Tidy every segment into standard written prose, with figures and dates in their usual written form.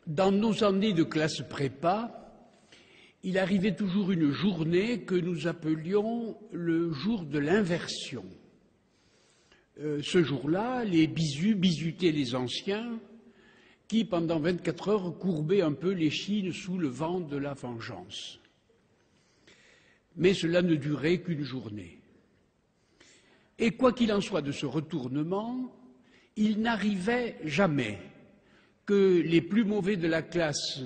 Dans nos années de classe prépa, il arrivait toujours une journée que nous appelions le jour de l'inversion. Ce jour-là, les bisus bisutaient les anciens qui, pendant 24 heures, courbaient un peu l'échine sous le vent de la vengeance. Mais cela ne durait qu'une journée. Et quoi qu'il en soit de ce retournement, il n'arrivait jamais que les plus mauvais de la classe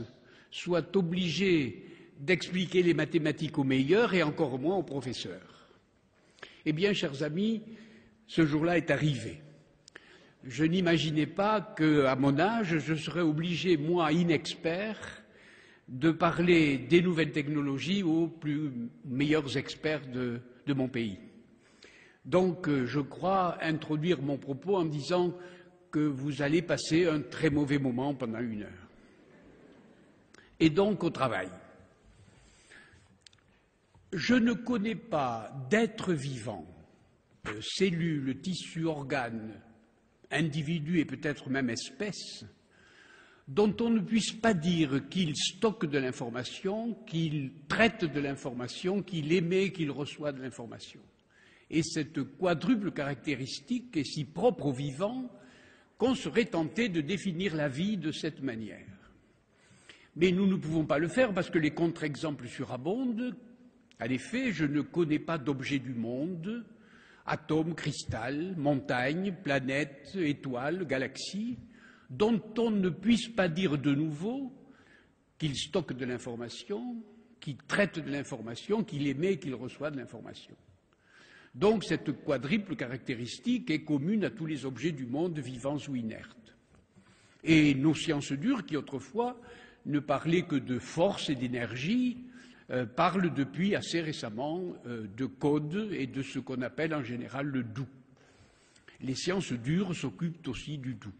soient obligés d'expliquer les mathématiques aux meilleurs et encore moins aux professeurs. Eh bien, chers amis, ce jour-là est arrivé. Je n'imaginais pas qu'à mon âge, je serais obligé, moi, inexpert, de parler des nouvelles technologies aux plus meilleurs experts de mon pays. Donc, je crois introduire mon propos en disant que vous allez passer un très mauvais moment pendant 1 heure. Et donc, au travail. Je ne connais pas d'être vivant, cellules, tissus, organes, individus et peut-être même espèces, dont on ne puisse pas dire qu'il stocke de l'information, qu'il traite de l'information, qu'il émet, qu'il reçoit de l'information. Et cette quadruple caractéristique est si propre au vivant qu'on serait tenté de définir la vie de cette manière. Mais nous ne pouvons pas le faire parce que les contre-exemples surabondent. En effet, je ne connais pas d'objet du monde, atomes, cristal, montagnes, planètes, étoiles, galaxies, dont on ne puisse pas dire de nouveau qu'il stocke de l'information, qu'il traite de l'information, qu'il émet et qu'il reçoit de l'information. Donc cette quadruple caractéristique est commune à tous les objets du monde, vivants ou inertes. Et nos sciences dures, qui autrefois ne parlaient que de force et d'énergie, parlent depuis assez récemment de code et de ce qu'on appelle en général le doux. Les sciences dures s'occupent aussi du doux.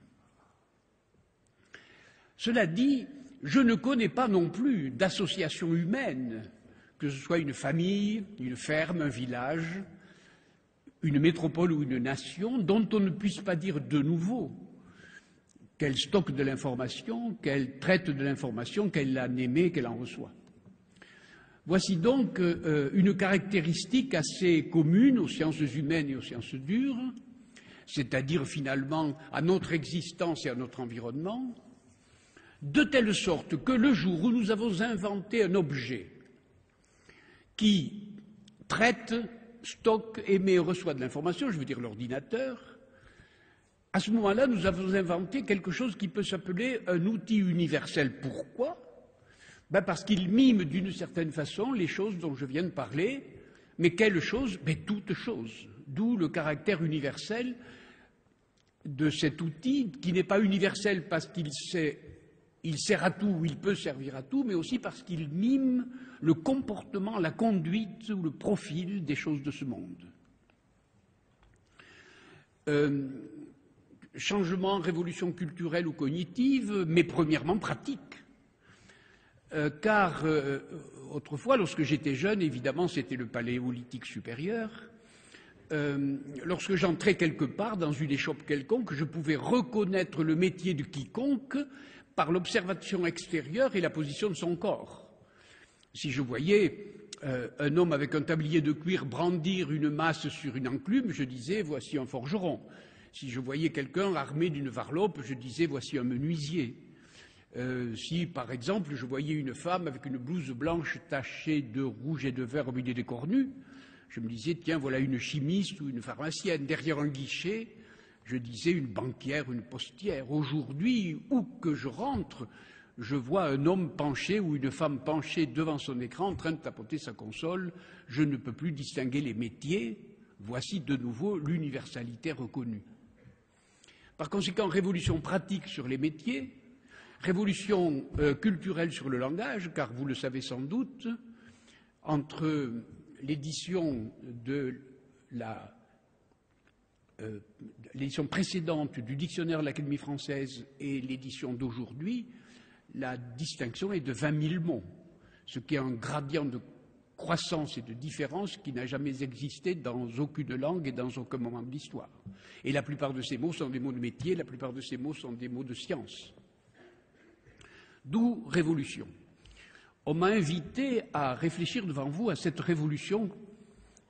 Cela dit, je ne connais pas non plus d'association humaine, que ce soit une famille, une ferme, un village, une métropole ou une nation, dont on ne puisse pas dire de nouveau qu'elle stocke de l'information, qu'elle traite de l'information, qu'elle en émet, qu'elle en reçoit. Voici donc une caractéristique assez commune aux sciences humaines et aux sciences dures, c'est-à-dire finalement à notre existence et à notre environnement, de telle sorte que le jour où nous avons inventé un objet qui traite, stocke, émet et reçoit de l'information, je veux dire l'ordinateur, à ce moment-là, nous avons inventé quelque chose qui peut s'appeler un outil universel. Pourquoi ? Parce qu'il mime d'une certaine façon les choses dont je viens de parler, mais quelles choses ? Toutes choses. D'où le caractère universel de cet outil, qui n'est pas universel parce qu'il sert à tout ou il peut servir à tout, mais aussi parce qu'il mime le comportement, la conduite ou le profil des choses de ce monde. Changement, révolution culturelle ou cognitive, mais premièrement pratique. Car autrefois, lorsque j'étais jeune, évidemment, c'était le paléolithique supérieur. Lorsque j'entrais quelque part dans une échoppe quelconque, je pouvais reconnaître le métier de quiconque par l'observation extérieure et la position de son corps. Si je voyais un homme avec un tablier de cuir brandir une masse sur une enclume, je disais « voici un forgeron ». Si je voyais quelqu'un armé d'une varlope, je disais « voici un menuisier ». Si, par exemple, je voyais une femme avec une blouse blanche tachée de rouge et de vert au milieu des cornues, je me disais, tiens, voilà une chimiste ou une pharmacienne. Derrière un guichet, je disais une banquière, une postière. Aujourd'hui, où que je rentre, je vois un homme penché ou une femme penchée devant son écran en train de tapoter sa console. Je ne peux plus distinguer les métiers. Voici de nouveau l'universalité reconnue. Par conséquent, révolution pratique sur les métiers, révolution culturelle sur le langage, car vous le savez sans doute, entre l'édition de l'édition précédente du dictionnaire de l'Académie française et l'édition d'aujourd'hui, la distinction est de 20 000 mots, ce qui est un gradient de croissance et de différence qui n'a jamais existé dans aucune langue et dans aucun moment de l'histoire. Et la plupart de ces mots sont des mots de métier, la plupart de ces mots sont des mots de science. D'où révolution. On m'a invité à réfléchir devant vous à cette révolution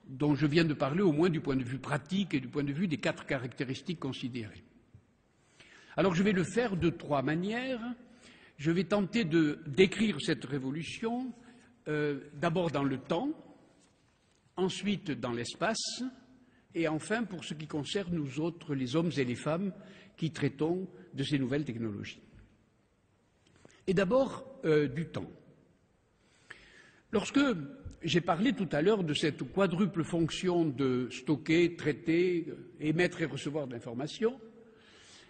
dont je viens de parler, au moins du point de vue pratique et du point de vue des 4 caractéristiques considérées. Alors je vais le faire de 3 manières. Je vais tenter de décrire cette révolution, d'abord dans le temps, ensuite dans l'espace, et enfin pour ce qui concerne nous autres, les hommes et les femmes, qui traitons de ces nouvelles technologies. Et d'abord du temps. Lorsque j'ai parlé tout à l'heure de cette quadruple fonction de stocker, traiter, émettre et recevoir de l'information,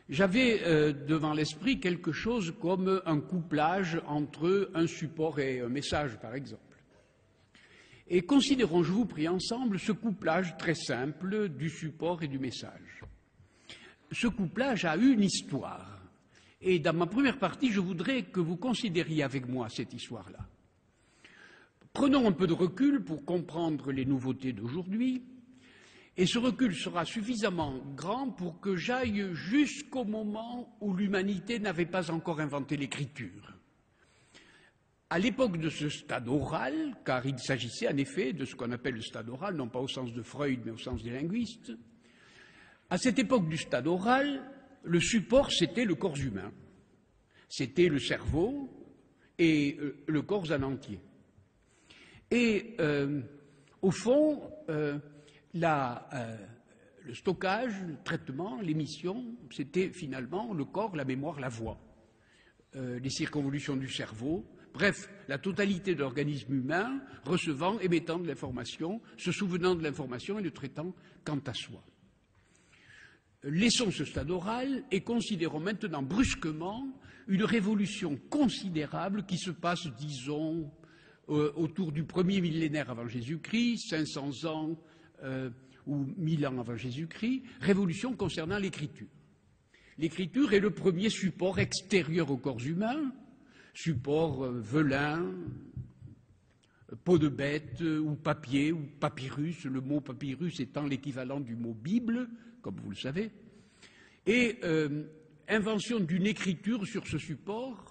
j'avais devant l'esprit quelque chose comme un couplage entre un support et un message, par exemple. Et considérons, je vous prie ensemble, ce couplage très simple du support et du message. Ce couplage a une histoire. Et dans ma première partie, je voudrais que vous considériez avec moi cette histoire-là. Prenons un peu de recul pour comprendre les nouveautés d'aujourd'hui, et ce recul sera suffisamment grand pour que j'aille jusqu'au moment où l'humanité n'avait pas encore inventé l'écriture. À l'époque de ce stade oral, car il s'agissait en effet de ce qu'on appelle le stade oral, non pas au sens de Freud, mais au sens des linguistes, à cette époque du stade oral, le support, c'était le corps humain. C'était le cerveau et le corps en entier. Et au fond, le stockage, le traitement, l'émission, c'était finalement le corps, la mémoire, la voix, les circonvolutions du cerveau, bref, la totalité de l'organisme humain recevant, émettant de l'information, se souvenant de l'information et le traitant quant à soi. Laissons ce stade oral et considérons maintenant brusquement une révolution considérable qui se passe, disons, autour du premier millénaire avant Jésus-Christ, 500 ans ou 1000 ans avant Jésus-Christ, révolution concernant l'écriture. L'écriture est le premier support extérieur au corps humain, support velin, peau de bête ou papier ou papyrus, le mot papyrus étant l'équivalent du mot Bible, comme vous le savez, et invention d'une écriture sur ce support.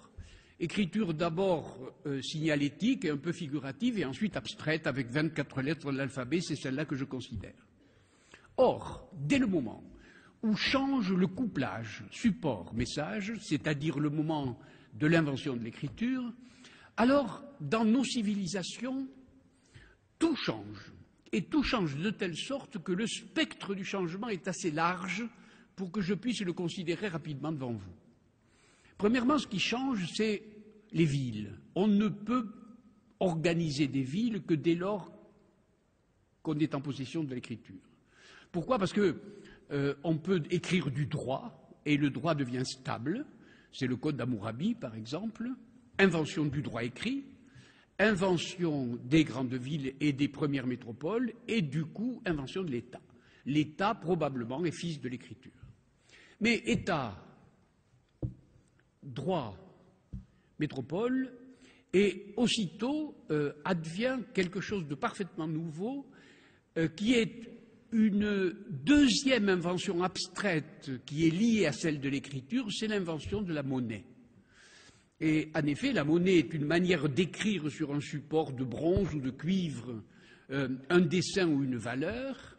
Écriture d'abord signalétique et un peu figurative et ensuite abstraite avec 24 lettres de l'alphabet, c'est celle-là que je considère. Or, dès le moment où change le couplage support-message, c'est-à-dire le moment de l'invention de l'écriture, alors dans nos civilisations, tout change. Et tout change de telle sorte que le spectre du changement est assez large pour que je puisse le considérer rapidement devant vous. Premièrement, ce qui change, c'est les villes. On ne peut organiser des villes que dès lors qu'on est en possession de l'écriture. Pourquoi? Parce qu'on peut écrire du droit, et le droit devient stable. C'est le code d'Hammurabi, par exemple. Invention du droit écrit, invention des grandes villes et des premières métropoles, et du coup, invention de l'État. L'État, probablement, est fils de l'écriture. Mais État, droit, métropole, et aussitôt advient quelque chose de parfaitement nouveau qui est une deuxième invention abstraite qui est liée à celle de l'écriture, c'est l'invention de la monnaie. Et en effet, la monnaie est une manière d'écrire sur un support de bronze ou de cuivre un dessin ou une valeur,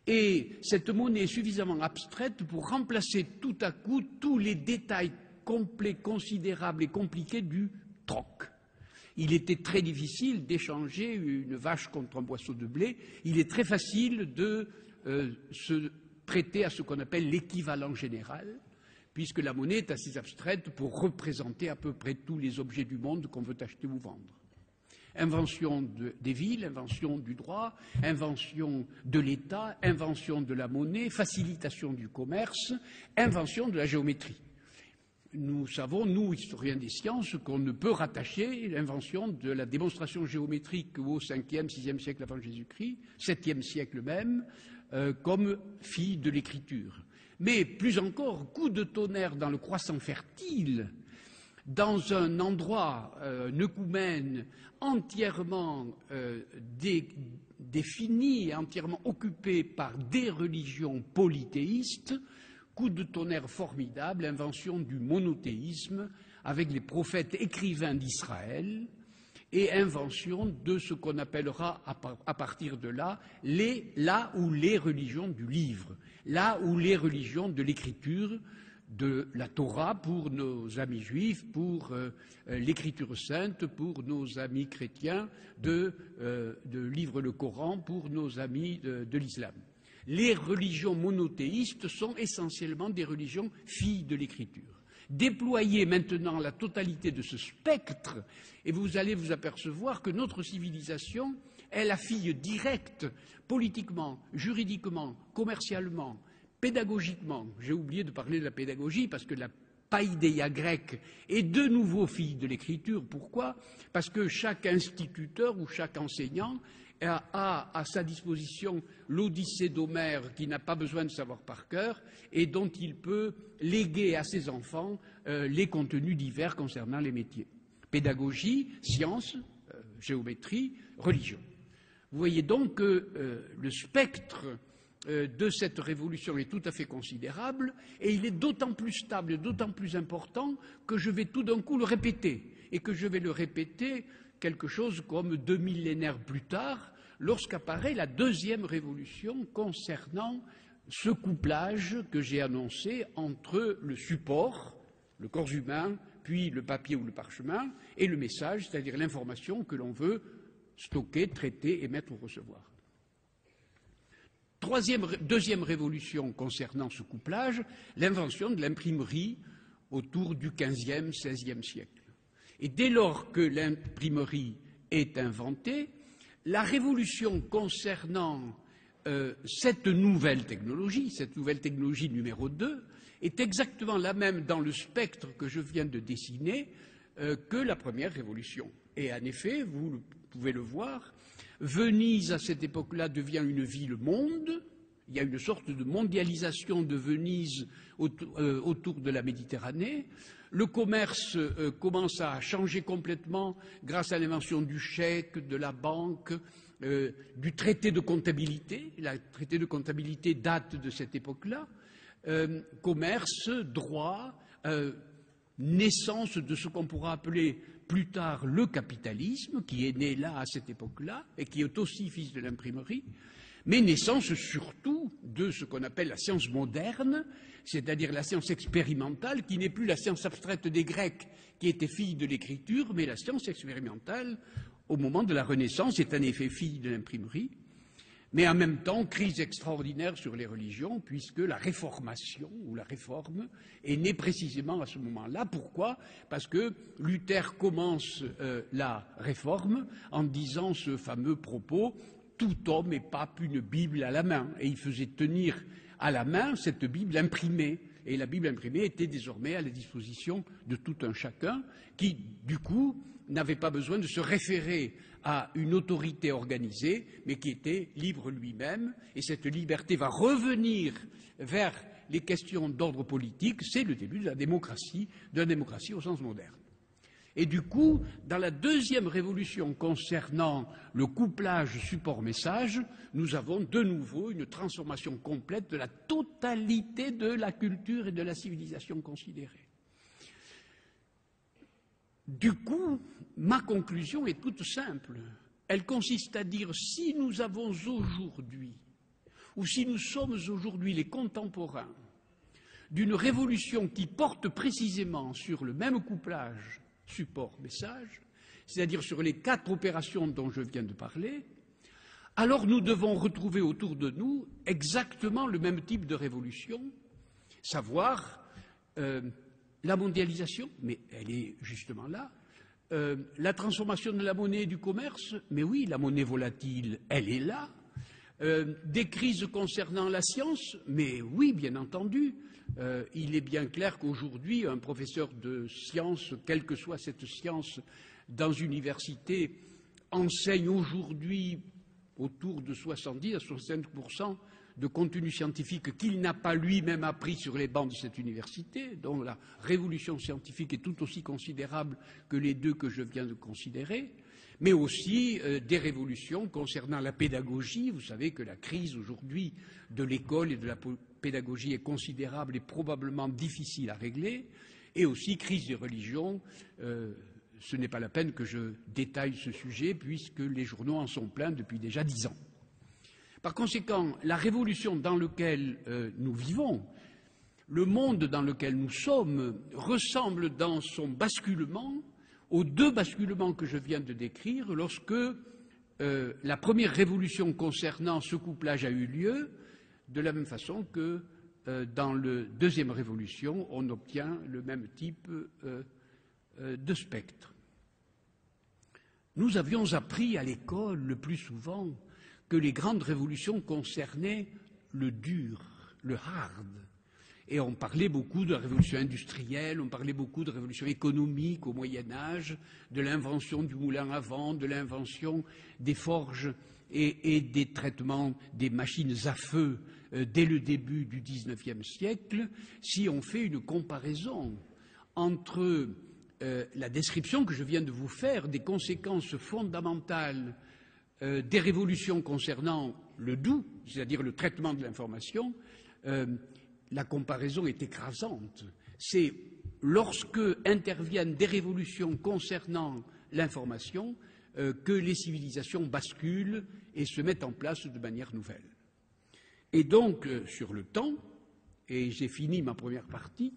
et cette monnaie est suffisamment abstraite pour remplacer tout à coup tous les détails complets, considérables et compliqués du troc. Il était très difficile d'échanger une vache contre un boisseau de blé. Il est très facile de se prêter à ce qu'on appelle l'équivalent général, puisque la monnaie est assez abstraite pour représenter à peu près tous les objets du monde qu'on veut acheter ou vendre. Invention des villes, invention du droit, invention de l'État, invention de la monnaie, facilitation du commerce, invention de la géométrie. Nous savons, nous, historiens des sciences, qu'on ne peut rattacher l'invention de la démonstration géométrique au 5e, 6e siècle avant Jésus-Christ, 7e siècle même, comme fille de l'écriture. Mais plus encore, coup de tonnerre dans le croissant fertile, dans un endroit, Neucoumène, entièrement défini, entièrement occupé par des religions polythéistes, coup de tonnerre formidable, invention du monothéisme, avec les prophètes écrivains d'Israël et invention de ce qu'on appellera à partir de là les religions du livre, les religions de l'écriture, de la Torah pour nos amis juifs, pour l'écriture sainte, pour nos amis chrétiens, de livre le Coran pour nos amis de l'islam. Les religions monothéistes sont essentiellement des religions filles de l'écriture. Déployez maintenant la totalité de ce spectre et vous allez vous apercevoir que notre civilisation est la fille directe, politiquement, juridiquement, commercialement, pédagogiquement. J'ai oublié de parler de la pédagogie parce que la païdéia grecque est de nouveau fille de l'écriture. Pourquoi? Parce que chaque instituteur ou chaque enseignant a à sa disposition l'Odyssée d'Homère qu'il n'a pas besoin de savoir par cœur et dont il peut léguer à ses enfants les contenus divers concernant les métiers. Pédagogie, sciences, géométrie, religion. Vous voyez donc que le spectre de cette révolution est tout à fait considérable et il est d'autant plus stable et d'autant plus important que je vais tout d'un coup le répéter et que je vais le répéter quelque chose comme 2 millénaires plus tard lorsqu'apparaît la deuxième révolution concernant ce couplage que j'ai annoncé entre le support, le corps humain, puis le papier ou le parchemin et le message, c'est-à-dire l'information que l'on veut stocker, traiter, émettre ou recevoir. Deuxième révolution concernant ce couplage, l'invention de l'imprimerie autour du XVe, XVIe siècle. Et dès lors que l'imprimerie est inventée, la révolution concernant cette nouvelle technologie numéro 2, est exactement la même dans le spectre que je viens de dessiner que la première révolution. Et en effet, vous pouvez le voir, Venise, à cette époque-là, devient une ville-monde. Il y a une sorte de mondialisation de Venise autour de la Méditerranée. Le commerce commence à changer complètement grâce à l'invention du chèque, de la banque, du traité de comptabilité. Le traité de comptabilité date de cette époque-là. Commerce, droit, naissance de ce qu'on pourra appeler plus tard le capitalisme, qui est né là à cette époque-là et qui est aussi fils de l'imprimerie, mais naissance surtout de ce qu'on appelle la science moderne, c'est-à-dire la science expérimentale, qui n'est plus la science abstraite des Grecs, qui était fille de l'écriture, mais la science expérimentale, au moment de la Renaissance, est en effet fille de l'imprimerie. Mais en même temps, crise extraordinaire sur les religions, puisque la réformation ou la réforme est née précisément à ce moment-là. Pourquoi? Parce que Luther commence la réforme en disant ce fameux propos « Tout homme est pape une Bible à la main ». Et il faisait tenir à la main cette Bible imprimée. Et la Bible imprimée était désormais à la disposition de tout un chacun qui, du coup, n'avait pas besoin de se référer à une autorité organisée, mais qui était libre lui-même. Et cette liberté va revenir vers les questions d'ordre politique. C'est le début de la démocratie au sens moderne. Et du coup, dans la deuxième révolution concernant le couplage support-message, nous avons de nouveau une transformation complète de la totalité de la culture et de la civilisation considérée. Du coup, ma conclusion est toute simple. Elle consiste à dire si nous avons aujourd'hui, ou si nous sommes aujourd'hui les contemporains d'une révolution qui porte précisément sur le même couplage support-message, c'est-à-dire sur les 4 opérations dont je viens de parler, alors nous devons retrouver autour de nous exactement le même type de révolution, savoir la mondialisation, mais elle est justement là, la transformation de la monnaie et du commerce, mais oui, la monnaie volatile, elle est là, des crises concernant la science, mais oui, bien entendu, il est bien clair qu'aujourd'hui, un professeur de science, quelle que soit cette science, dans une université, enseigne aujourd'hui autour de 70 à 65% de contenu scientifique qu'il n'a pas lui-même appris sur les bancs de cette université, dont la révolution scientifique est tout aussi considérable que les 2 que je viens de considérer, mais aussi des révolutions concernant la pédagogie. Vous savez que la crise aujourd'hui de l'école et de la pédagogie est considérable et probablement difficile à régler. et aussi crise des religions. Ce n'est pas la peine que je détaille ce sujet, puisque les journaux en sont pleins depuis déjà 10 ans. Par conséquent, la révolution dans laquelle nous vivons, le monde dans lequel nous sommes, ressemble dans son basculement aux 2 basculements que je viens de décrire lorsque la première révolution concernant ce couplage a eu lieu, de la même façon que dans la deuxième révolution, on obtient le même type de spectre. Nous avions appris à l'école le plus souvent que les grandes révolutions concernaient le dur, le hard. Et on parlait beaucoup de la révolution industrielle, on parlait beaucoup de révolution économique au Moyen-Âge, de l'invention du moulin à vent, de l'invention des forges et des traitements des machines à feu dès le début du XIXe siècle. Si on fait une comparaison entre la description que je viens de vous faire des conséquences fondamentales des révolutions concernant le doux, c'est-à-dire le traitement de l'information, la comparaison est écrasante. C'est lorsque interviennent des révolutions concernant l'information que les civilisations basculent et se mettent en place de manière nouvelle. Et donc, sur le temps, et j'ai fini ma première partie,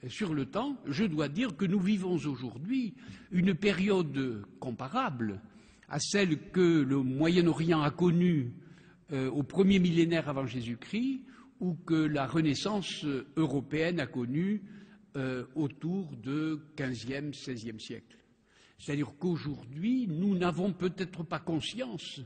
sur le temps, je dois dire que nous vivons aujourd'hui une période comparable à celle que le Moyen-Orient a connue au premier millénaire avant Jésus-Christ, ou que la Renaissance européenne a connue autour du XVe, XVIe siècle. C'est-à-dire qu'aujourd'hui, nous n'avons peut-être pas conscience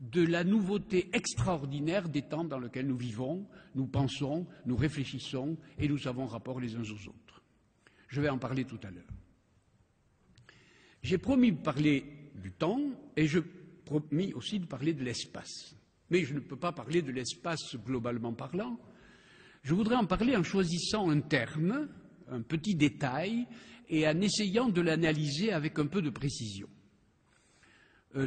de la nouveauté extraordinaire des temps dans lesquels nous vivons, nous pensons, nous réfléchissons et nous avons rapport les uns aux autres. Je vais en parler tout à l'heure. J'ai promis de parler du temps et je promis aussi de parler de l'espace. Mais je ne peux pas parler de l'espace globalement parlant. Je voudrais en parler en choisissant un terme, un petit détail, et en essayant de l'analyser avec un peu de précision.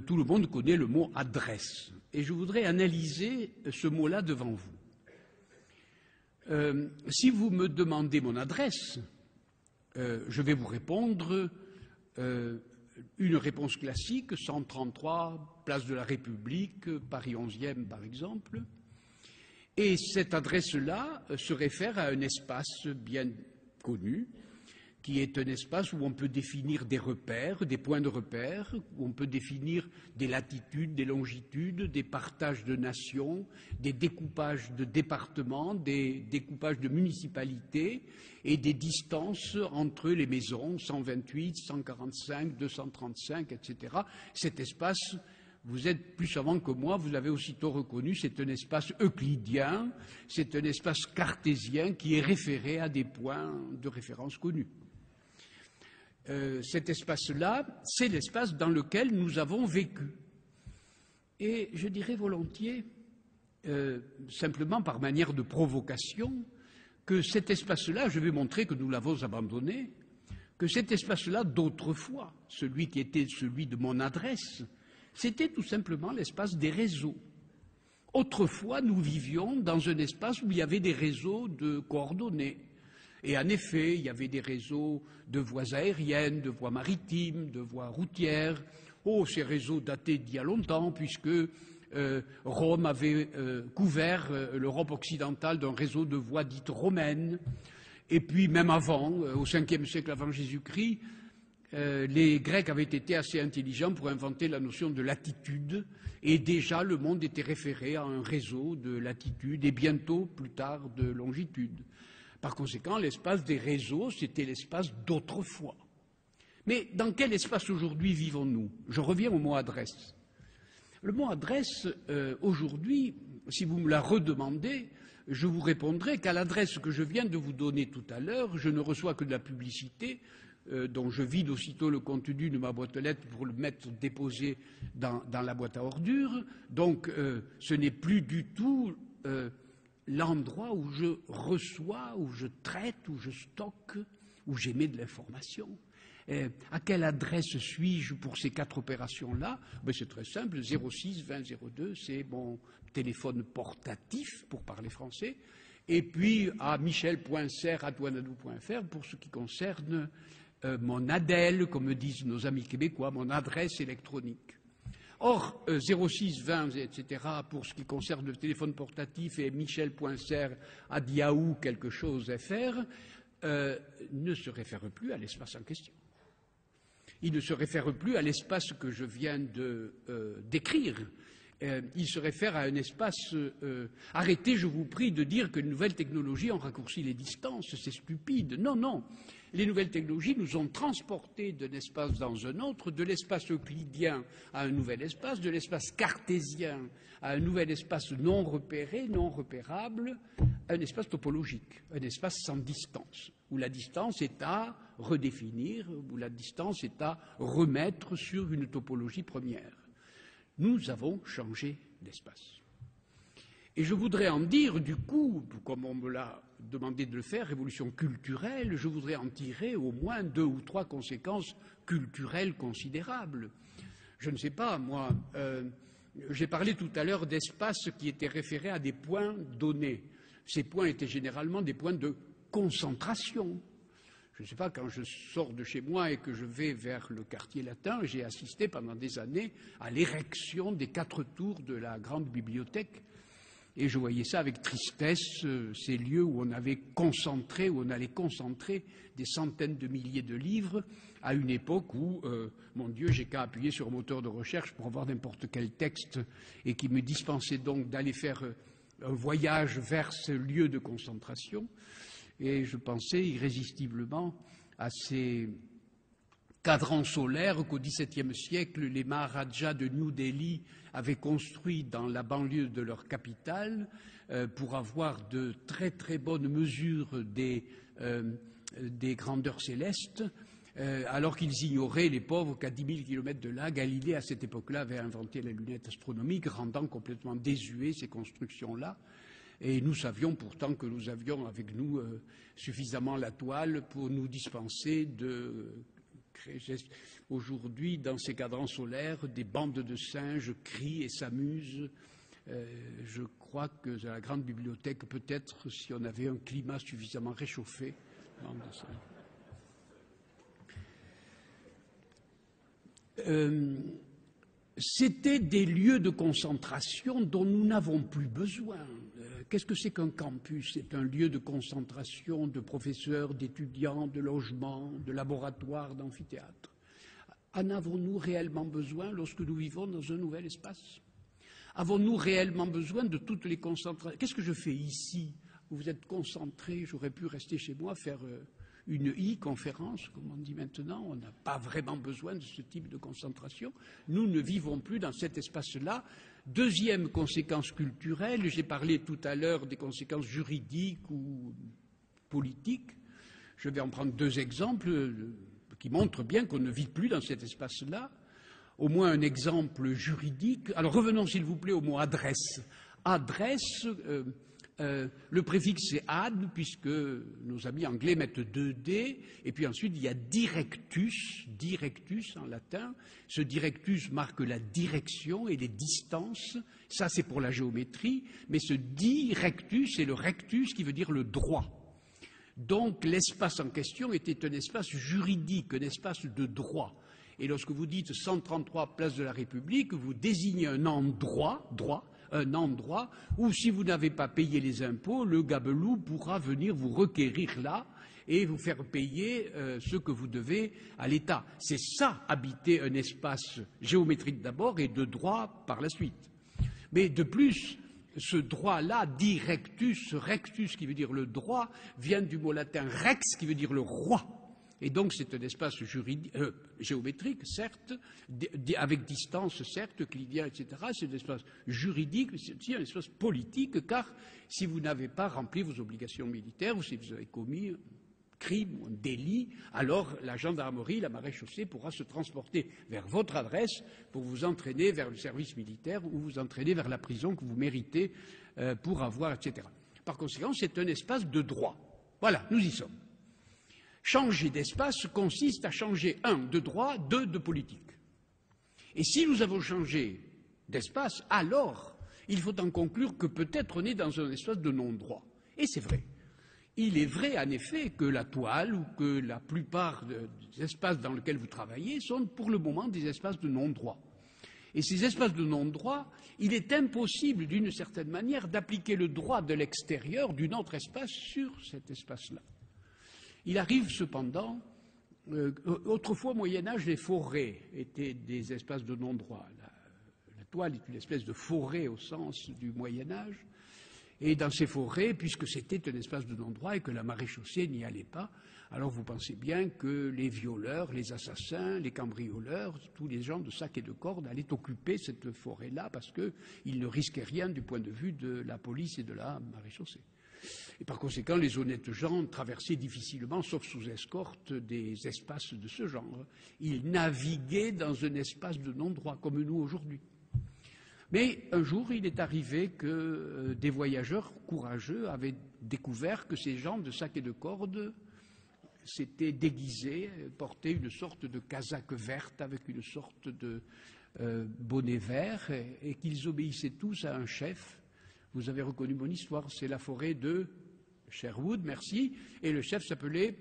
Tout le monde connaît le mot « adresse », et je voudrais analyser ce mot-là devant vous. Si vous me demandez mon adresse, je vais vous répondre une réponse classique, 133, place de la République, Paris 11e par exemple. Et cette adresse-là se réfère à un espace bien connu, qui est un espace où on peut définir des repères, des points de repère, où on peut définir des latitudes, des longitudes, des partages de nations, des découpages de départements, des découpages de municipalités et des distances entre les maisons, 128, 145, 235, etc. Cet espace, vous êtes plus savant que moi, vous l'avez aussitôt reconnu, c'est un espace euclidien, c'est un espace cartésien qui est référé à des points de référence connus. Cet espace-là, c'est l'espace dans lequel nous avons vécu. Et je dirais volontiers, simplement par manière de provocation, que cet espace-là, je vais montrer que nous l'avons abandonné, que cet espace-là d'autrefois, celui qui était celui de mon adresse, c'était tout simplement l'espace des réseaux. Autrefois, nous vivions dans un espace où il y avait des réseaux de coordonnées. Et en effet, il y avait des réseaux de voies aériennes, de voies maritimes, de voies routières. Oh, ces réseaux dataient d'il y a longtemps, puisque Rome avait couvert l'Europe occidentale d'un réseau de voies dites romaines. Et puis, même avant, au 5e siècle avant Jésus-Christ, les Grecs avaient été assez intelligents pour inventer la notion de latitude. Et déjà, le monde était référé à un réseau de latitude et bientôt, plus tard, de longitude. Par conséquent, l'espace des réseaux, c'était l'espace d'autrefois. Mais dans quel espace aujourd'hui vivons-nous? Je reviens au mot adresse. Le mot adresse, aujourd'hui, si vous me la redemandez, je vous répondrai qu'à l'adresse que je viens de vous donner tout à l'heure, je ne reçois que de la publicité, dont je vide aussitôt le contenu de ma boîte aux lettres pour le mettre déposé dans la boîte à ordures. Donc, ce n'est plus du tout l'endroit où je reçois, où je traite, où je stocke, où j'émets de l'information. À quelle adresse suis-je pour ces 4 opérations-là? C'est très simple, 06 20 02, c'est mon téléphone portatif, pour parler français, Et puis à michel.serre@wanadoo.fr pour ce qui concerne mon ADEL, comme me disent nos amis québécois, mon adresse électronique. Or, 06 20, etc., pour ce qui concerne le téléphone portatif et michel.serre@yahoo quelque chose fr, ne se réfère plus à l'espace en question. Il ne se réfère plus à l'espace que je viens de décrire. Il se réfère à un espace. Arrêtez, je vous prie, de dire que les nouvelles technologies ont raccourci les distances, c'est stupide. Non, non. Les nouvelles technologies nous ont transportés d'un espace dans un autre, de l'espace euclidien à un nouvel espace, de l'espace cartésien à un nouvel espace non repéré, non repérable, un espace topologique, un espace sans distance, où la distance est à redéfinir, où la distance est à remettre sur une topologie première. Nous avons changé d'espace. Et je voudrais en dire, du coup, comme on me l'a demandé de le faire, révolution culturelle, je voudrais en tirer au moins 2 ou 3 conséquences culturelles considérables. Je ne sais pas, moi, j'ai parlé tout à l'heure d'espaces qui étaient référés à des points donnés. Ces points étaient généralement des points de concentration. Je ne sais pas, quand je sors de chez moi et que je vais vers le quartier latin, j'ai assisté pendant des années à l'érection des 4 tours de la grande bibliothèque. Et je voyais ça avec tristesse, ces lieux où on avait concentré, où on allait concentrer des centaines de milliers de livres, à une époque où, mon Dieu, j'ai qu'à appuyer sur un moteur de recherche pour avoir n'importe quel texte, et qui me dispensait donc d'aller faire un voyage vers ce lieu de concentration. Et je pensais irrésistiblement à ces cadrans solaires qu'au XVIIe siècle, les Maharajas de New Delhi avaient construits dans la banlieue de leur capitale pour avoir de très très bonnes mesures des grandeurs célestes, alors qu'ils ignoraient, les pauvres, qu'à 10 000 kilomètres de là, Galilée, à cette époque-là, avait inventé la lunette astronomique, rendant complètement désuet ces constructions-là. Et nous savions pourtant que nous avions avec nous suffisamment la toile pour nous dispenser de créer aujourd'hui, dans ces cadrans solaires, des bandes de singes crient et s'amusent. Je crois que dans la grande bibliothèque, peut-être, si on avait un climat suffisamment réchauffé, c'était des lieux de concentration dont nous n'avons plus besoin. Qu'est-ce que c'est qu'un campus? C'est un lieu de concentration de professeurs, d'étudiants, de logements, de laboratoires, d'amphithéâtres. En avons-nous réellement besoin lorsque nous vivons dans un nouvel espace? Avons-nous réellement besoin de toutes les concentrations? Qu'est-ce que je fais ici? Vous êtes concentrés, j'aurais pu rester chez moi, faire une e-conférence, comme on dit maintenant. On n'a pas vraiment besoin de ce type de concentration. Nous ne vivons plus dans cet espace-là. Deuxième conséquence culturelle, j'ai parlé tout à l'heure des conséquences juridiques ou politiques. Je vais en prendre 2 exemples qui montrent bien qu'on ne vit plus dans cet espace-là. Au moins un exemple juridique. Alors revenons s'il vous plaît au mot adresse. Adresse, le préfixe c'est ad, puisque nos amis anglais mettent 2D, et puis ensuite il y a directus, directus en latin. Ce directus marque la direction et les distances, ça c'est pour la géométrie, mais ce directus c'est le rectus qui veut dire le droit. Donc l'espace en question était un espace juridique, un espace de droit. Et lorsque vous dites 133 place de la République, vous désignez un endroit, un endroit où, si vous n'avez pas payé les impôts, le gabelou pourra venir vous requérir là et vous faire payer ce que vous devez à l'État. C'est ça, habiter un espace géométrique d'abord et de droit par la suite. Mais de plus, ce droit-là, dit rectus, rectus qui veut dire le droit, vient du mot latin rex qui veut dire le roi. Et donc c'est un espace géométrique, certes, avec distance, certes, euclidien, etc. C'est un espace juridique, mais c'est aussi un espace politique, car si vous n'avez pas rempli vos obligations militaires, ou si vous avez commis un crime ou un délit, alors la gendarmerie, la maréchaussée pourra se transporter vers votre adresse pour vous entraîner vers le service militaire ou vous entraîner vers la prison que vous méritez pour avoir, etc. Par conséquent, c'est un espace de droit. Voilà, nous y sommes. Changer d'espace consiste à changer, 1, de droit, 2, de politique. Et si nous avons changé d'espace, alors il faut en conclure que peut-être on est dans un espace de non-droit. Et c'est vrai. Il est vrai, en effet, que la toile ou que la plupart des espaces dans lesquels vous travaillez sont pour le moment des espaces de non-droit. Et ces espaces de non-droit, il est impossible, d'une certaine manière, d'appliquer le droit de l'extérieur d'un autre espace sur cet espace-là. Il arrive cependant, autrefois au Moyen-Âge, les forêts étaient des espaces de non-droit. La toile est une espèce de forêt au sens du Moyen-Âge. Et dans ces forêts, puisque c'était un espace de non-droit et que la maréchaussée n'y allait pas, alors vous pensez bien que les violeurs, les assassins, les cambrioleurs, tous les gens de sac et de corde allaient occuper cette forêt-là parce qu'ils ne risquaient rien du point de vue de la police et de la maréchaussée. Et par conséquent, les honnêtes gens traversaient difficilement, sauf sous escorte, des espaces de ce genre. Ils naviguaient dans un espace de non-droit, comme nous aujourd'hui. Mais un jour, il est arrivé que des voyageurs courageux avaient découvert que ces gens de sac et de corde s'étaient déguisés, portaient une sorte de casaque verte avec une sorte de bonnet vert et qu'ils obéissaient tous à un chef. Vous avez reconnu mon histoire, c'est la forêt de Sherwood, merci, et le chef s'appelait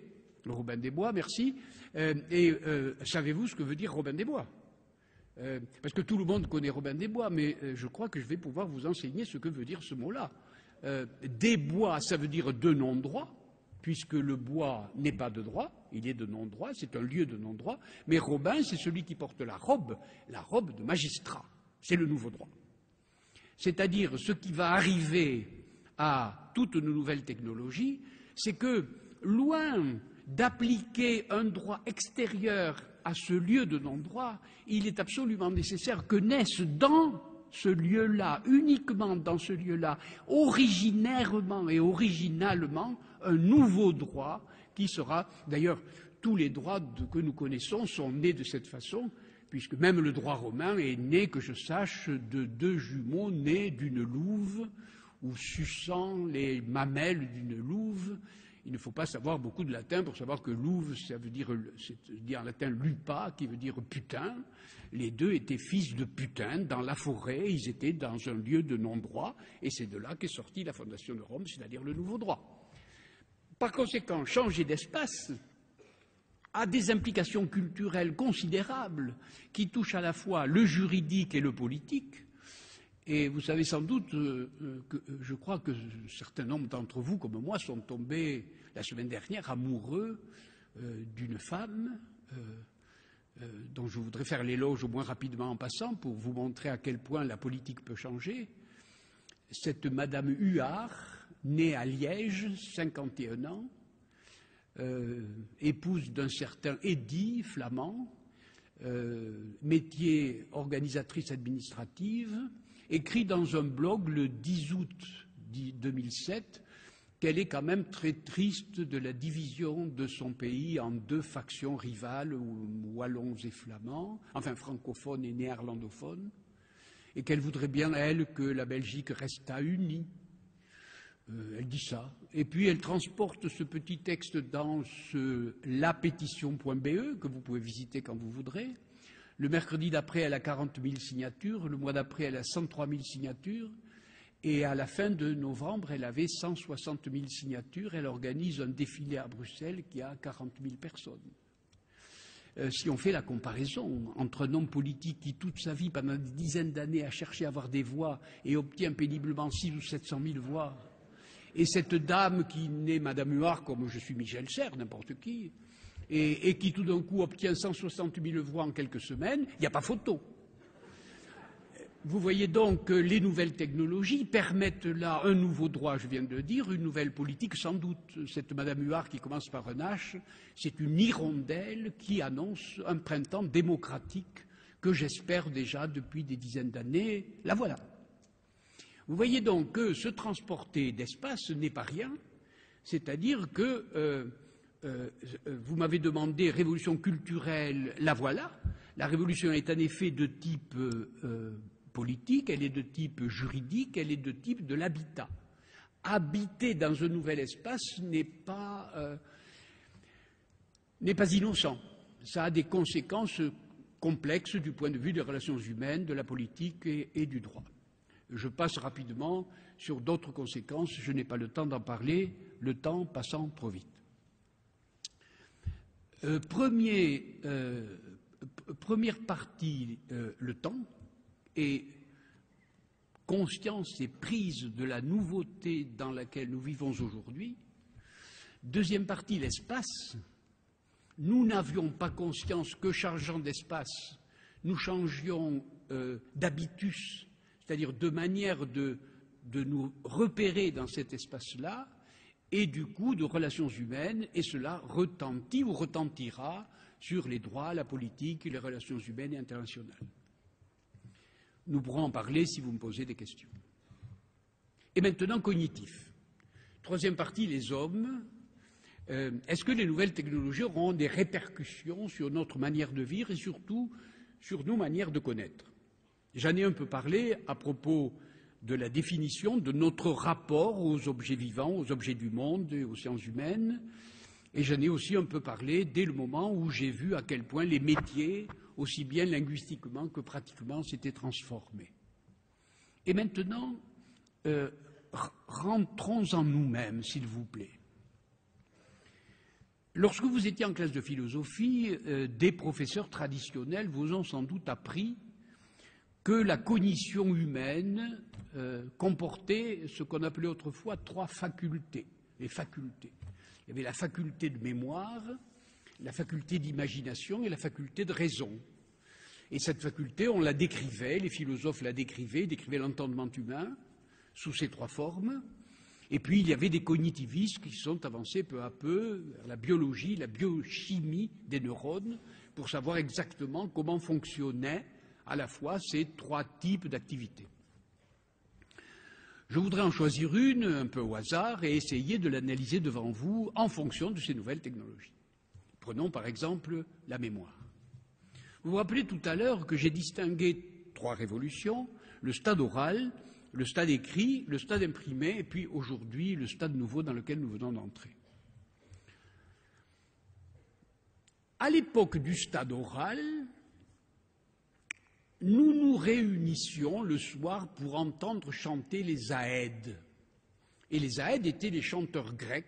Robin des Bois, merci. Savez-vous ce que veut dire Robin des Bois ? Parce que tout le monde connaît Robin des Bois, mais je crois que je vais pouvoir vous enseigner ce que veut dire ce mot-là. Des bois, ça veut dire de non-droit, puisque le bois n'est pas de droit, il est de non-droit, c'est un lieu de non-droit, mais Robin, c'est celui qui porte la robe de magistrat, c'est le nouveau droit. C'est-à-dire, ce qui va arriver à toutes nos nouvelles technologies, c'est que, loin d'appliquer un droit extérieur à ce lieu de non-droit, il est absolument nécessaire que naisse dans ce lieu-là, uniquement dans ce lieu-là, originairement et originalement, un nouveau droit qui sera, d'ailleurs, tous les droits que nous connaissons sont nés de cette façon, puisque même le droit romain est né, que je sache, de deux jumeaux nés d'une louve ou suçant les mamelles d'une louve. Il ne faut pas savoir beaucoup de latin pour savoir que louve, ça veut dire, c'est dit en latin lupa, qui veut dire putain. Les deux étaient fils de putain dans la forêt, ils étaient dans un lieu de non-droit, et c'est de là qu'est sortie la fondation de Rome, c'est-à-dire le nouveau droit. Par conséquent, changer d'espace a des implications culturelles considérables qui touchent à la fois le juridique et le politique. Et vous savez sans doute que je crois que un certain nombre d'entre vous, comme moi, sont tombés la semaine dernière amoureux d'une femme dont je voudrais faire l'éloge au moins rapidement en passant pour vous montrer à quel point la politique peut changer. Cette Madame Huard, née à Liège, 51 ans, épouse d'un certain Eddy, flamand, métier organisatrice administrative, écrit dans un blog le 10 août 2007 qu'elle est quand même très triste de la division de son pays en deux factions rivales, wallons et flamands, enfin francophones et néerlandophones, et qu'elle voudrait bien, elle, que la Belgique restât unie. Elle dit ça. Et puis elle transporte ce petit texte dans lapétition.be, que vous pouvez visiter quand vous voudrez. Le mercredi d'après, elle a 40 000 signatures. Le mois d'après, elle a 103 000 signatures. Et à la fin de novembre, elle avait 160 000 signatures. Elle organise un défilé à Bruxelles qui a 40 000 personnes. Si on fait la comparaison entre un homme politique qui, toute sa vie, pendant des dizaines d'années, a cherché à avoir des voix et obtient péniblement 600 ou 700 000 voix, et cette dame qui naît Madame Huard, comme je suis Michel Serres, n'importe qui, et qui tout d'un coup obtient 160 000 voix en quelques semaines, il n'y a pas photo. Vous voyez donc que les nouvelles technologies permettent là un nouveau droit, je viens de le dire, une nouvelle politique sans doute. Cette Madame Huard qui commence par un H, c'est une hirondelle qui annonce un printemps démocratique que j'espère déjà depuis des dizaines d'années. La voilà. Vous voyez donc que se transporter d'espace n'est pas rien, c'est-à-dire que vous m'avez demandé révolution culturelle, la voilà. La révolution est en effet de type politique, elle est de type juridique, elle est de type de l'habitat. Habiter dans un nouvel espace n'est pas innocent. Ça a des conséquences complexes du point de vue des relations humaines, de la politique et du droit. Je passe rapidement sur d'autres conséquences, je n'ai pas le temps d'en parler, le temps passant trop vite. Première partie, le temps, et conscience et prise de la nouveauté dans laquelle nous vivons aujourd'hui. Deuxième partie, l'espace. Nous n'avions pas conscience que changeant d'espace, nous changions d'habitus, c'est-à-dire de manière de nous repérer dans cet espace-là, et du coup de relations humaines, et cela retentit ou retentira sur les droits, la politique, les relations humaines et internationales. Nous pourrons en parler si vous me posez des questions. Et maintenant, cognitif. Troisième partie, les hommes. Est-ce que les nouvelles technologies auront des répercussions sur notre manière de vivre et surtout sur nos manières de connaître? J'en ai un peu parlé à propos de la définition de notre rapport aux objets vivants, aux objets du monde et aux sciences humaines. Et j'en ai aussi un peu parlé dès le moment où j'ai vu à quel point les métiers, aussi bien linguistiquement que pratiquement, s'étaient transformés. Et maintenant, rentrons en nous-mêmes, s'il vous plaît. Lorsque vous étiez en classe de philosophie, des professeurs traditionnels vous ont sans doute appris que la cognition humaine comportait ce qu'on appelait autrefois 3 facultés, les facultés. Il y avait la faculté de mémoire, la faculté d'imagination et la faculté de raison. Et cette faculté, on la décrivait, les philosophes la décrivaient l'entendement humain sous ces 3 formes. Et puis il y avait des cognitivistes qui sont avancés peu à peu vers la biologie, la biochimie des neurones, pour savoir exactement comment fonctionnaient à la fois ces 3 types d'activités. Je voudrais en choisir une, un peu au hasard, et essayer de l'analyser devant vous en fonction de ces nouvelles technologies. Prenons par exemple la mémoire. Vous vous rappelez tout à l'heure que j'ai distingué 3 révolutions, le stade oral, le stade écrit, le stade imprimé, et puis aujourd'hui le stade nouveau dans lequel nous venons d'entrer. À l'époque du stade oral, nous nous réunissions le soir pour entendre chanter les Aèdes. Et les Aèdes étaient les chanteurs grecs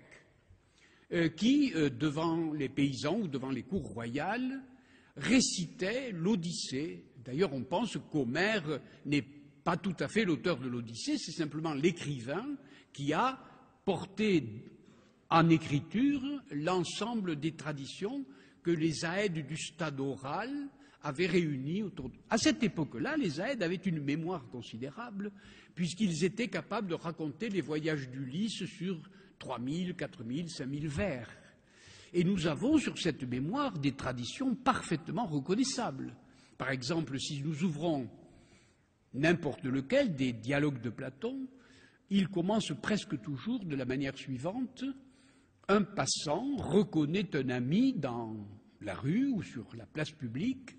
qui, devant les paysans ou devant les cours royales, récitaient l'Odyssée. D'ailleurs, on pense qu'Homère n'est pas tout à fait l'auteur de l'Odyssée, c'est simplement l'écrivain qui a porté en écriture l'ensemble des traditions que les Aèdes du stade oral avaient réunies autour d'eux. À cette époque-là, les Aèdes avaient une mémoire considérable, puisqu'ils étaient capables de raconter les voyages d'Ulysse sur 3000, 4000, 5000 vers. Et nous avons sur cette mémoire des traditions parfaitement reconnaissables. Par exemple, si nous ouvrons n'importe lequel des dialogues de Platon, il commence presque toujours de la manière suivante. Un passant reconnaît un ami dans la rue ou sur la place publique,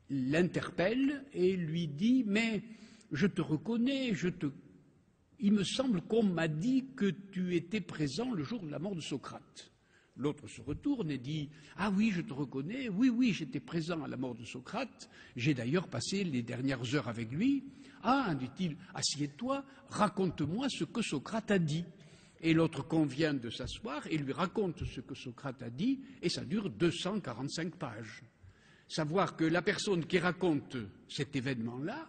l'interpelle et lui dit « Mais je te reconnais, il me semble qu'on m'a dit que tu étais présent le jour de la mort de Socrate. » L'autre se retourne et dit « Ah oui, je te reconnais, oui, j'étais présent à la mort de Socrate, j'ai d'ailleurs passé les dernières heures avec lui. » « Ah, dit-il, assieds-toi, raconte-moi ce que Socrate a dit. » Et l'autre convient de s'asseoir et lui raconte ce que Socrate a dit, et ça dure 245 pages. Savoir que la personne qui raconte cet événement-là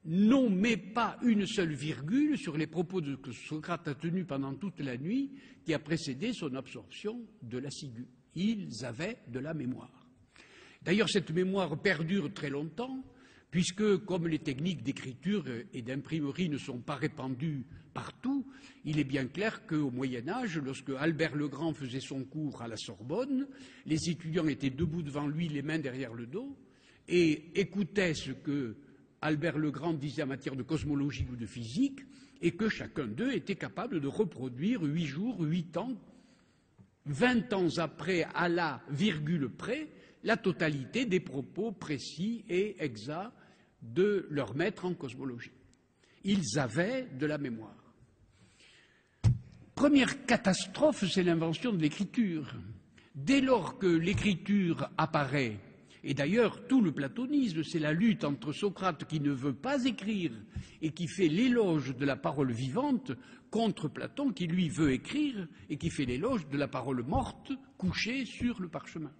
n'omet pas une seule virgule sur les propos que Socrate a tenus pendant toute la nuit qui a précédé son absorption de la ciguë. Ils avaient de la mémoire. D'ailleurs, cette mémoire perdure très longtemps, puisque, comme les techniques d'écriture et d'imprimerie ne sont pas répandues partout, il est bien clair qu'au Moyen-Âge, lorsque Albert le Grand faisait son cours à la Sorbonne, les étudiants étaient debout devant lui, les mains derrière le dos, et écoutaient ce que Albert le Grand disait en matière de cosmologie ou de physique, et que chacun d'eux était capable de reproduire 8 jours, 8 ans, 20 ans après, à la virgule près, la totalité des propos précis et exacts de leur maître en cosmologie. Ils avaient de la mémoire. Première catastrophe, c'est l'invention de l'écriture. Dès lors que l'écriture apparaît, Et d'ailleurs, tout le platonisme, c'est la lutte entre Socrate qui ne veut pas écrire et qui fait l'éloge de la parole vivante contre Platon qui, lui, veut écrire et qui fait l'éloge de la parole morte couchée sur le parchemin.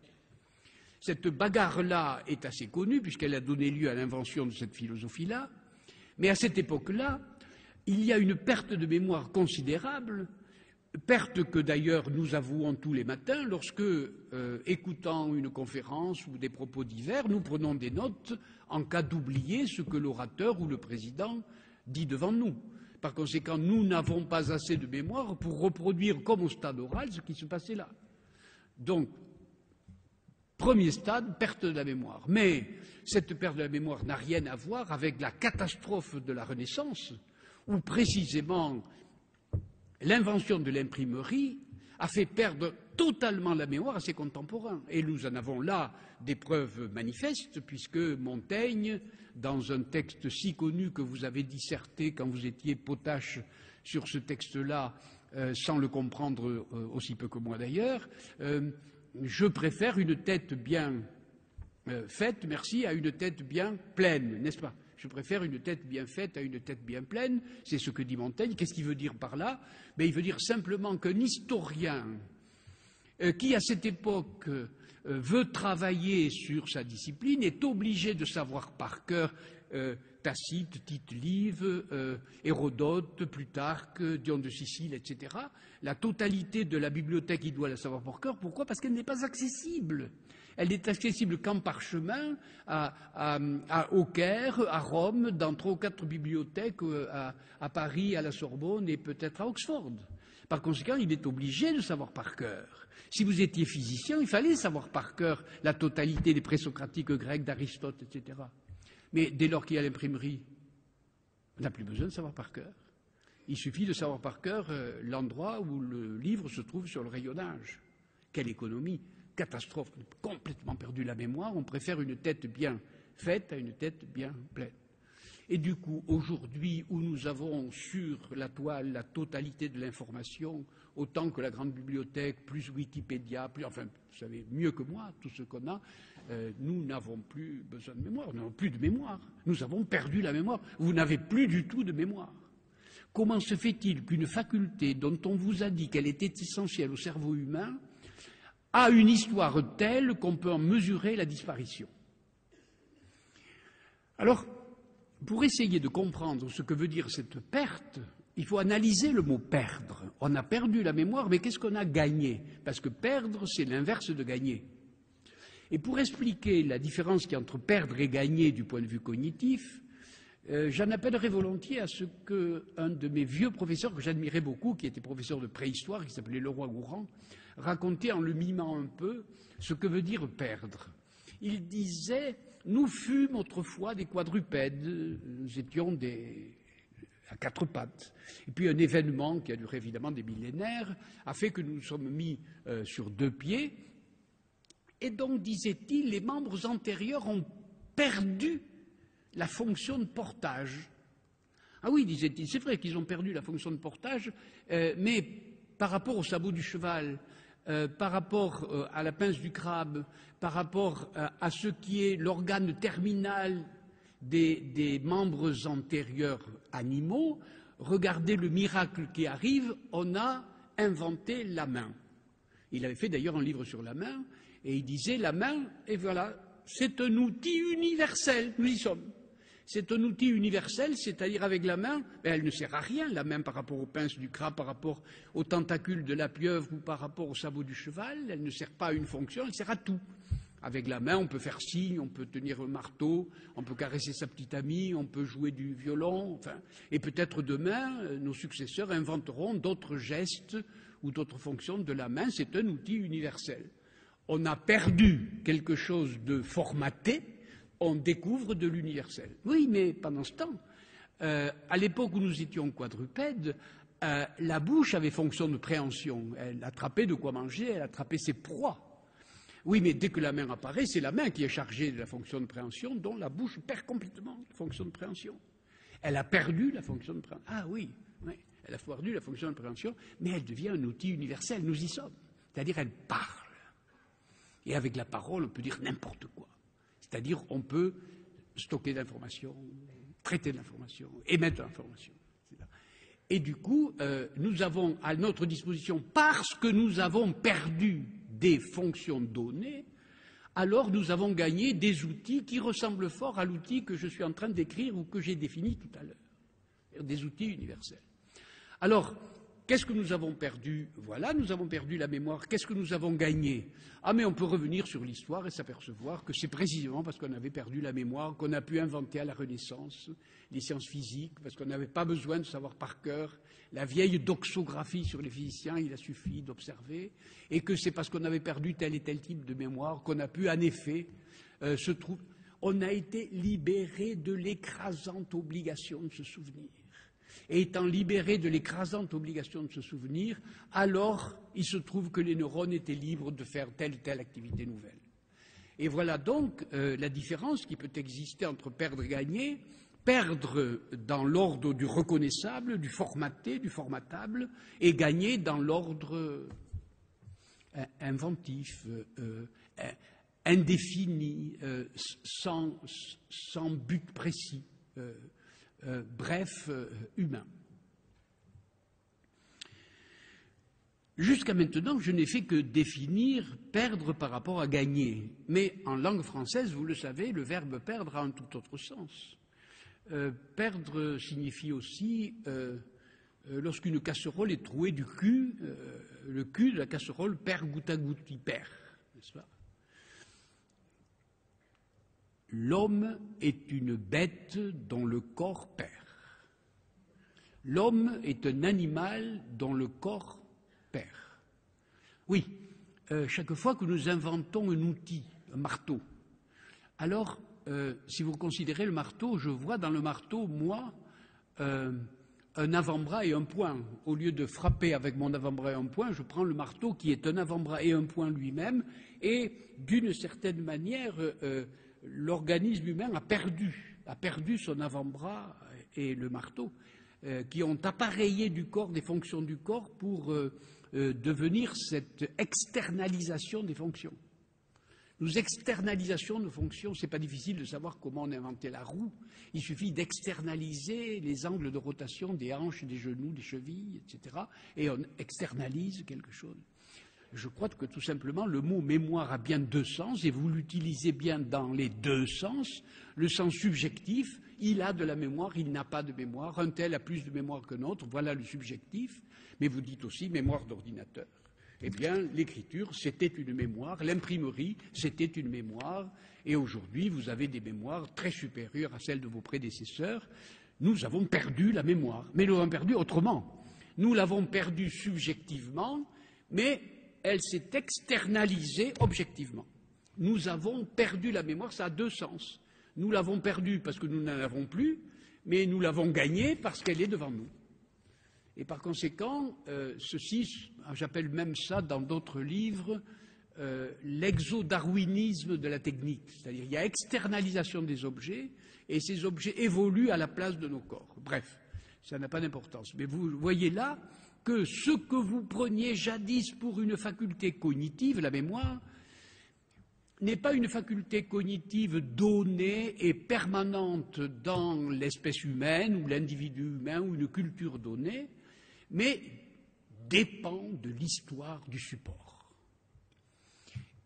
Cette bagarre-là est assez connue puisqu'elle a donné lieu à l'invention de cette philosophie-là, mais à cette époque-là, il y a une perte de mémoire considérable, perte que d'ailleurs nous avouons tous les matins lorsque, écoutant une conférence ou des propos divers, nous prenons des notes en cas d'oublier ce que l'orateur ou le président dit devant nous. Par conséquent, nous n'avons pas assez de mémoire pour reproduire comme au stade oral ce qui se passait là. Donc, premier stade, perte de la mémoire. Mais cette perte de la mémoire n'a rien à voir avec la catastrophe de la Renaissance, où précisément l'invention de l'imprimerie a fait perdre totalement la mémoire à ses contemporains. Et nous en avons là des preuves manifestes, puisque Montaigne, dans un texte si connu que vous avez disserté quand vous étiez potache sur ce texte-là, sans le comprendre aussi peu que moi d'ailleurs, je préfère une tête bien faite, merci, à une tête bien pleine, n'est-ce pas ? Je préfère une tête bien faite à une tête bien pleine, c'est ce que dit Montaigne. Qu'est-ce qu'il veut dire par là? Il veut dire simplement qu'un historien qui, à cette époque, veut travailler sur sa discipline est obligé de savoir par cœur Tacite, Tite-Live, Hérodote, Plutarque, Dion de Sicile, etc. La totalité de la bibliothèque, il doit la savoir par cœur. Pourquoi? Parce qu'elle n'est pas accessible. Elle n'est accessible qu'en parchemin, au Caire, à Rome, dans 3 ou 4 bibliothèques, à Paris, à la Sorbonne et peut-être à Oxford. Par conséquent, il est obligé de savoir par cœur. Si vous étiez physicien, il fallait savoir par cœur la totalité des présocratiques grecs, d'Aristote, etc. Mais dès lors qu'il y a l'imprimerie, on n'a plus besoin de savoir par cœur. Il suffit de savoir par cœur l'endroit où le livre se trouve sur le rayonnage. Quelle économie! Catastrophe, on a complètement perdu la mémoire, on préfère une tête bien faite à une tête bien pleine. Et du coup, aujourd'hui, où nous avons sur la toile la totalité de l'information, autant que la grande bibliothèque, plus Wikipédia, plus, enfin, vous savez mieux que moi, tout ce qu'on a, nous n'avons plus besoin de mémoire, nous n'avons plus de mémoire, nous avons perdu la mémoire, vous n'avez plus du tout de mémoire. Comment se fait-il qu'une faculté dont on vous a dit qu'elle était essentielle au cerveau humain a une histoire telle qu'on peut en mesurer la disparition? Alors, pour essayer de comprendre ce que veut dire cette perte, il faut analyser le mot perdre. On a perdu la mémoire, mais qu'est-ce qu'on a gagné? Parce que perdre, c'est l'inverse de gagner. Et pour expliquer la différence qu'il y a entre perdre et gagner du point de vue cognitif, j'en appellerai volontiers à ce qu'un de mes vieux professeurs, que j'admirais beaucoup, qui était professeur de préhistoire, qui s'appelait Leroy-Gourand, racontait en le mimant un peu ce que veut dire perdre. Il disait « Nous fûmes autrefois des quadrupèdes, nous étions à 4 pattes. Et puis un événement qui a duré évidemment des millénaires a fait que nous nous sommes mis sur 2 pieds. Et donc, disait-il, les membres antérieurs ont perdu la fonction de portage. » Ah oui, disait-il, c'est vrai qu'ils ont perdu la fonction de portage, mais par rapport au sabot du cheval, par rapport à la pince du crabe, par rapport à ce qui est l'organe terminal des membres antérieurs animaux, regardez le miracle qui arrive, on a inventé la main. Il avait fait d'ailleurs un livre sur la main, et il disait la main, et voilà, c'est un outil universel, nous y sommes. C'est un outil universel, c'est-à-dire avec la main, elle ne sert à rien, la main par rapport aux pinces du crabe, par rapport aux tentacules de la pieuvre ou par rapport au sabot du cheval, elle ne sert pas à une fonction, elle sert à tout. Avec la main, on peut faire signe, on peut tenir un marteau, on peut caresser sa petite amie, on peut jouer du violon, enfin, et peut-être demain, nos successeurs inventeront d'autres gestes ou d'autres fonctions de la main, c'est un outil universel. On a perdu quelque chose de formaté, on découvre de l'universel. Oui, mais pendant ce temps, à l'époque où nous étions quadrupèdes, la bouche avait fonction de préhension. Elle attrapait de quoi manger, elle attrapait ses proies. Oui, mais dès que la main apparaît, c'est la main qui est chargée de la fonction de préhension, dont la bouche perd complètement la fonction de préhension. Elle a perdu la fonction de préhension. Ah oui, oui, elle a perdu la fonction de préhension, mais elle devient un outil universel, nous y sommes. C'est-à-dire, elle parle. Et avec la parole, on peut dire n'importe quoi. C'est-à-dire on peut stocker l'information, traiter l'information, émettre l'information. Et du coup, nous avons à notre disposition, parce que nous avons perdu des fonctions données, alors nous avons gagné des outils qui ressemblent fort à l'outil que je suis en train d'écrire ou que j'ai défini tout à l'heure, des outils universels. Alors, qu'est-ce que nous avons perdu? Voilà, nous avons perdu la mémoire. Qu'est-ce que nous avons gagné? Ah, mais on peut revenir sur l'histoire et s'apercevoir que c'est précisément parce qu'on avait perdu la mémoire qu'on a pu inventer à la Renaissance les sciences physiques, parce qu'on n'avait pas besoin de savoir par cœur la vieille doxographie sur les physiciens, il a suffi d'observer, et que c'est parce qu'on avait perdu tel et tel type de mémoire qu'on a pu, en effet, se trouver. On a été libéré de l'écrasante obligation de se souvenir. Et étant libéré de l'écrasante obligation de se souvenir, alors il se trouve que les neurones étaient libres de faire telle ou telle activité nouvelle. Et voilà donc la différence qui peut exister entre perdre et gagner. Perdre dans l'ordre du reconnaissable, du formaté, du formatable, et gagner dans l'ordre inventif, indéfini, sans but précis, bref, humain. Jusqu'à maintenant, je n'ai fait que définir perdre par rapport à gagner. Mais en langue française, vous le savez, le verbe perdre a un tout autre sens. Perdre signifie aussi, lorsqu'une casserole est trouée du cul, le cul de la casserole perd goutte à goutte, il perd, n'est-ce pas? L'homme est une bête dont le corps perd. L'homme est un animal dont le corps perd. Oui, chaque fois que nous inventons un outil, un marteau, alors, si vous considérez le marteau, je vois dans le marteau, moi, un avant-bras et un poing. Au lieu de frapper avec mon avant-bras et un poing, je prends le marteau qui est un avant-bras et un poing lui-même, et d'une certaine manière, l'organisme humain a perdu son avant-bras et le marteau, qui ont appareillé du corps des fonctions du corps pour devenir cette externalisation des fonctions. Nous externalisation de fonctions, ce n'est pas difficile de savoir comment on a inventé la roue. Il suffit d'externaliser les angles de rotation des hanches, des genoux, des chevilles, etc. Et on externalise quelque chose. Je crois que tout simplement le mot mémoire a bien deux sens et vous l'utilisez bien dans les deux sens. Le sens subjectif, il a de la mémoire, il n'a pas de mémoire. Un tel a plus de mémoire qu'un autre, voilà le subjectif. Mais vous dites aussi mémoire d'ordinateur. Eh bien, l'écriture, c'était une mémoire, l'imprimerie, c'était une mémoire, et aujourd'hui, vous avez des mémoires très supérieures à celles de vos prédécesseurs. Nous avons perdu la mémoire, mais nous l'avons perdue autrement. Nous l'avons perdue subjectivement, mais elle s'est externalisée objectivement. Nous avons perdu la mémoire, ça a deux sens. Nous l'avons perdue parce que nous n'en avons plus, mais nous l'avons gagnée parce qu'elle est devant nous. Et par conséquent, ceci, j'appelle même ça dans d'autres livres, l'exodarwinisme de la technique. C'est-à-dire qu'il y a externalisation des objets, et ces objets évoluent à la place de nos corps. Bref, ça n'a pas d'importance. Mais vous voyez là que ce que vous preniez jadis pour une faculté cognitive, la mémoire, n'est pas une faculté cognitive donnée et permanente dans l'espèce humaine ou l'individu humain ou une culture donnée, mais dépend de l'histoire du support.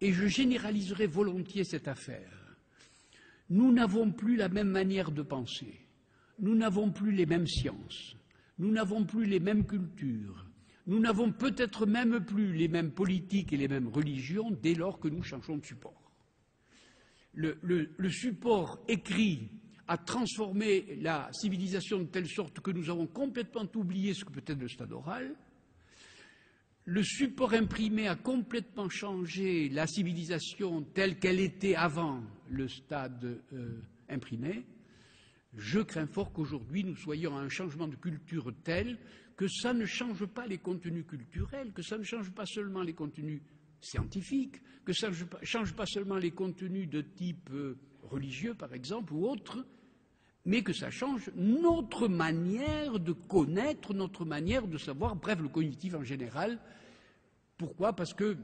Et je généraliserai volontiers cette affaire. Nous n'avons plus la même manière de penser, nous n'avons plus les mêmes sciences, nous n'avons plus les mêmes cultures, nous n'avons peut-être même plus les mêmes politiques et les mêmes religions dès lors que nous changeons de support. Le support écrit a transformé la civilisation de telle sorte que nous avons complètement oublié ce que peut être le stade oral. Le support imprimé a complètement changé la civilisation telle qu'elle était avant le stade imprimé. Je crains fort qu'aujourd'hui nous soyons à un changement de culture tel que ça ne change pas les contenus culturels, que ça ne change pas seulement les contenus scientifiques, que ça ne change pas seulement les contenus de type religieux par exemple ou autres, mais que ça change notre manière de connaître, notre manière de savoir, bref, le cognitif en général. Pourquoi ? Parce que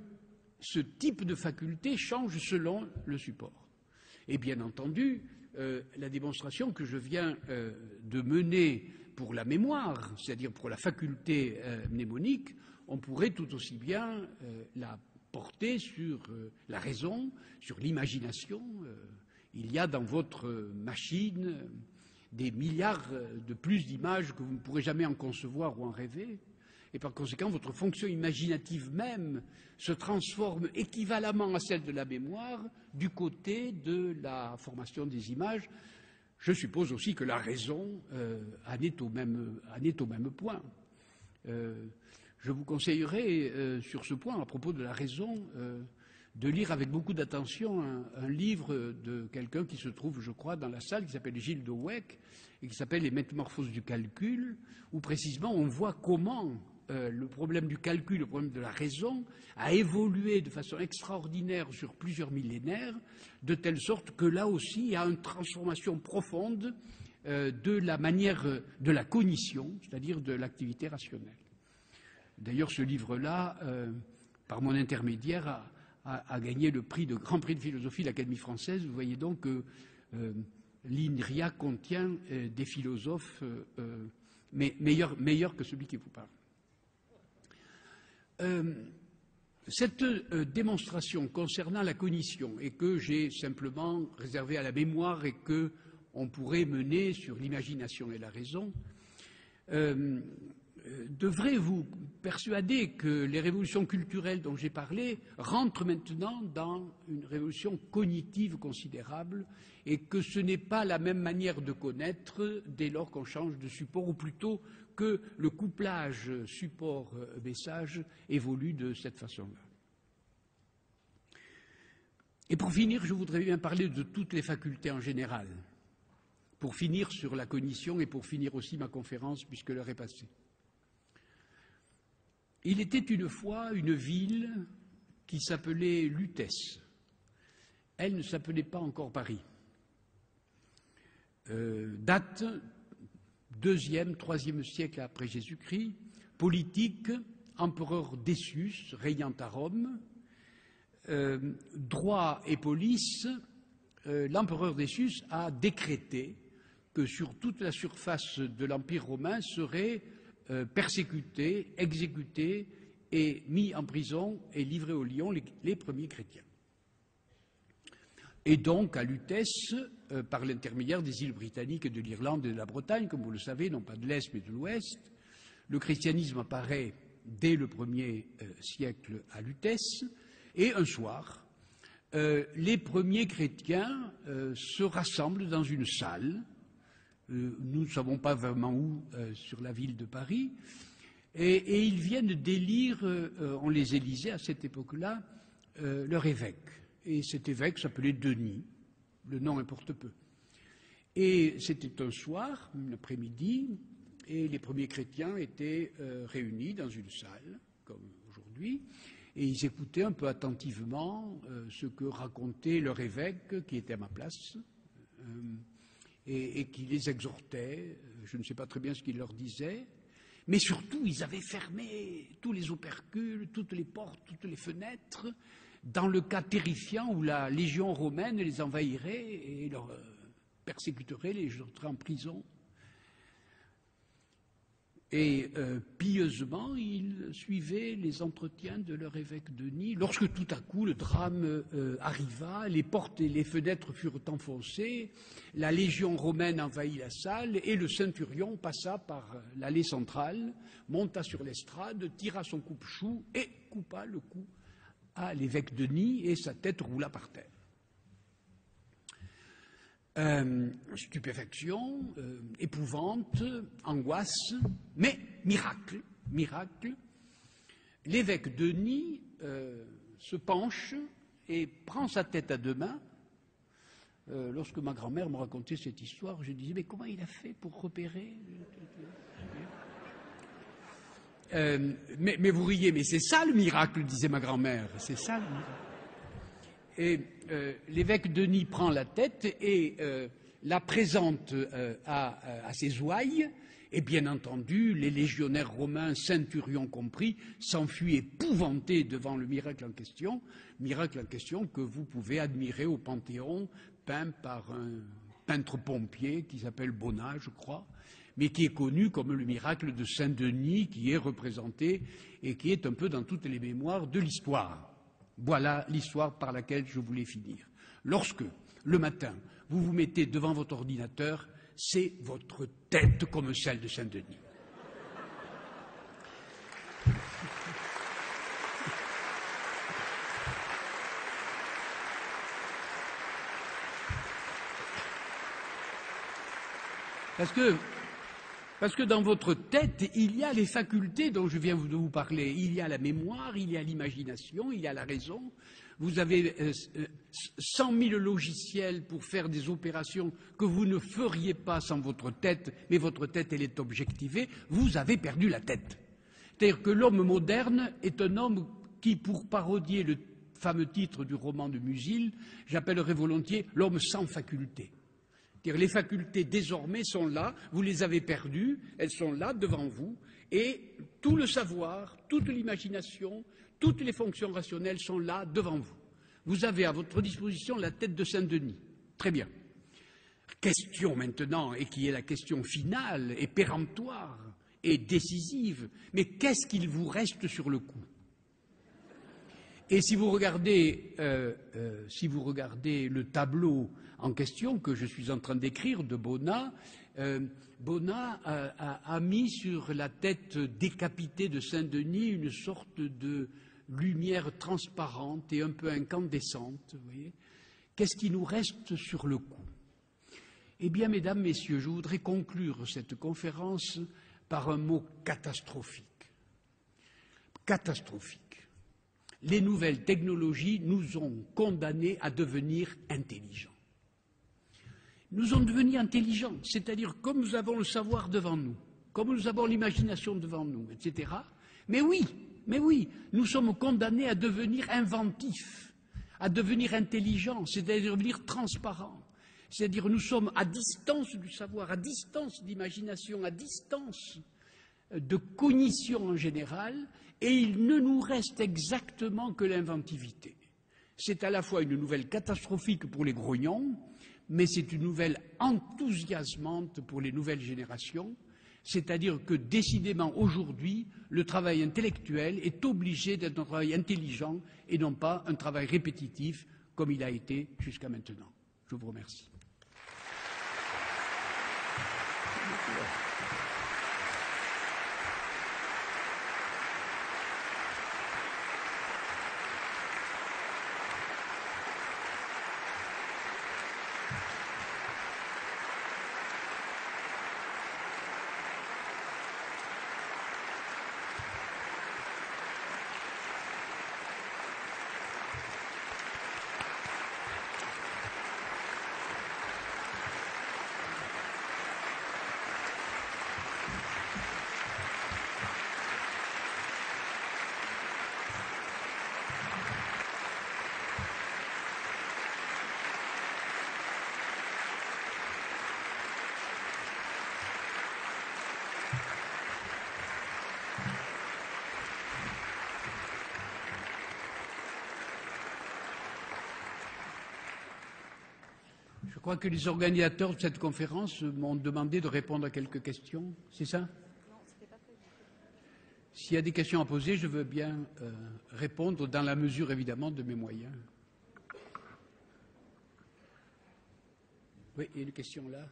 ce type de faculté change selon le support. Et bien entendu, la démonstration que je viens de mener pour la mémoire, c'est-à-dire pour la faculté mnémonique, on pourrait tout aussi bien la porter sur la raison, sur l'imagination. Il y a dans votre machine des milliards de plus d'images que vous ne pourrez jamais en concevoir ou en rêver. Et par conséquent, votre fonction imaginative même se transforme équivalemment à celle de la mémoire du côté de la formation des images. Je suppose aussi que la raison en est au même point. Je vous conseillerais sur ce point, à propos de la raison, de lire avec beaucoup d'attention un livre de quelqu'un qui se trouve, je crois, dans la salle, qui s'appelle Gilles de Weck, et qui s'appelle « Les métamorphoses du calcul », où précisément on voit comment le problème du calcul, le problème de la raison, a évolué de façon extraordinaire sur plusieurs millénaires, de telle sorte que là aussi il y a une transformation profonde de la manière de la cognition, c'est-à-dire de l'activité rationnelle. D'ailleurs, ce livre-là, par mon intermédiaire, a gagné le Grand Prix de philosophie de l'Académie française. Vous voyez donc que l'INRIA contient des philosophes meilleurs que celui qui vous parle. Cette démonstration concernant la cognition, et que j'ai simplement réservée à la mémoire et qu'on pourrait mener sur l'imagination et la raison, devrait vous persuader que les révolutions culturelles dont j'ai parlé rentrent maintenant dans une révolution cognitive considérable et que ce n'est pas la même manière de connaître dès lors qu'on change de support, ou plutôt que le couplage support-message évolue de cette façon-là. Et pour finir, je voudrais bien parler de toutes les facultés en général, pour finir sur la cognition et pour finir aussi ma conférence puisque l'heure est passée. Il était une fois une ville qui s'appelait Lutèce. Elle ne s'appelait pas encore Paris. Date 2e, 3e siècle après Jésus-Christ, politique, empereur Décius, régnant à Rome, droit et police, l'empereur Décius a décrété que sur toute la surface de l'Empire romain seraient persécutés, exécutés et mis en prison et livrés aux lions les premiers chrétiens. Et donc, à Lutèce, par l'intermédiaire des îles britanniques et de l'Irlande et de la Bretagne, comme vous le savez, non pas de l'Est mais de l'Ouest, le christianisme apparaît dès le 1er siècle à Lutèce, et un soir, les premiers chrétiens se rassemblent dans une salle, nous ne savons pas vraiment où, sur la ville de Paris, et ils viennent d'élire, on les élisait à cette époque-là, leur évêque. Et cet évêque s'appelait Denis, le nom importe peu. Et c'était un soir, un après-midi, et les premiers chrétiens étaient réunis dans une salle, comme aujourd'hui, et ils écoutaient un peu attentivement ce que racontait leur évêque, qui était à ma place, et qui les exhortait. Je ne sais pas très bien ce qu'il leur disait, mais surtout, ils avaient fermé tous les opercules, toutes les portes, toutes les fenêtres, dans le cas terrifiant où la légion romaine les envahirait et leur persécuterait, les jetterait en prison. Et pieusement, ils suivaient les entretiens de leur évêque Denis, lorsque tout à coup le drame arriva, les portes et les fenêtres furent enfoncées, la légion romaine envahit la salle et le centurion passa par l'allée centrale, monta sur l'estrade, tira son coupe-chou et coupa le cou à l'évêque Denis et sa tête roula par terre. Stupéfaction, épouvante, angoisse, mais miracle, l'évêque Denis se penche et prend sa tête à deux mains. Lorsque ma grand-mère me racontait cette histoire, je disais, mais comment il a fait pour repérer mais vous riez, mais c'est ça le miracle, disait ma grand-mère, c'est ça le miracle. Et l'évêque Denis prend la tête et la présente à ses ouailles, et bien entendu, les légionnaires romains, centurions compris, s'enfuient épouvantés devant le miracle en question que vous pouvez admirer au Panthéon peint par un peintre pompier qui s'appelle Bonnat, je crois, mais qui est connu comme le miracle de Saint-Denis, qui est représenté et qui est un peu dans toutes les mémoires de l'histoire. Voilà l'histoire par laquelle je voulais finir. Lorsque, le matin, vous vous mettez devant votre ordinateur, c'est votre tête comme celle de Saint-Denis. Parce que dans votre tête, il y a les facultés dont je viens de vous parler. Il y a la mémoire, il y a l'imagination, il y a la raison. Vous avez 100 000 logiciels pour faire des opérations que vous ne feriez pas sans votre tête, mais votre tête, elle est objectivée. Vous avez perdu la tête. C'est-à-dire que l'homme moderne est un homme qui, pour parodier le fameux titre du roman de Musil, j'appellerais volontiers l'homme sans faculté. Les facultés désormais sont là, vous les avez perdues, elles sont là devant vous, et tout le savoir, toute l'imagination, toutes les fonctions rationnelles sont là devant vous. Vous avez à votre disposition la tête de Saint-Denis. Très bien. Question maintenant, et qui est la question finale et péremptoire et décisive, mais qu'est-ce qu'il vous reste sur le coup? Et si vous regardez le tableau en question que je suis en train d'écrire de Bonnat, Bonnat a mis sur la tête décapitée de Saint-Denis une sorte de lumière transparente et un peu incandescente. Vous voyez. Qu'est-ce qui nous reste sur le coup? Eh bien, mesdames, messieurs, je voudrais conclure cette conférence par un mot catastrophique. Catastrophique. Les nouvelles technologies nous ont condamnés à devenir intelligents. Nous allons devenir intelligents, c'est-à-dire comme nous avons le savoir devant nous, comme nous avons l'imagination devant nous, etc. Mais oui, nous sommes condamnés à devenir inventifs, à devenir intelligents, c'est-à-dire devenir transparents. C'est-à-dire nous sommes à distance du savoir, à distance d'imagination, à distance de cognition en général, et il ne nous reste exactement que l'inventivité. C'est à la fois une nouvelle catastrophique pour les grognons, mais c'est une nouvelle enthousiasmante pour les nouvelles générations, c'est-à-dire que décidément aujourd'hui, le travail intellectuel est obligé d'être un travail intelligent et non pas un travail répétitif comme il a été jusqu'à maintenant. Je vous remercie. Je crois que les organisateurs de cette conférence m'ont demandé de répondre à quelques questions. C'est ça? Non, c'était pas prévu. S'il y a des questions à poser, je veux bien répondre dans la mesure, évidemment, de mes moyens. Oui, il y a une question là.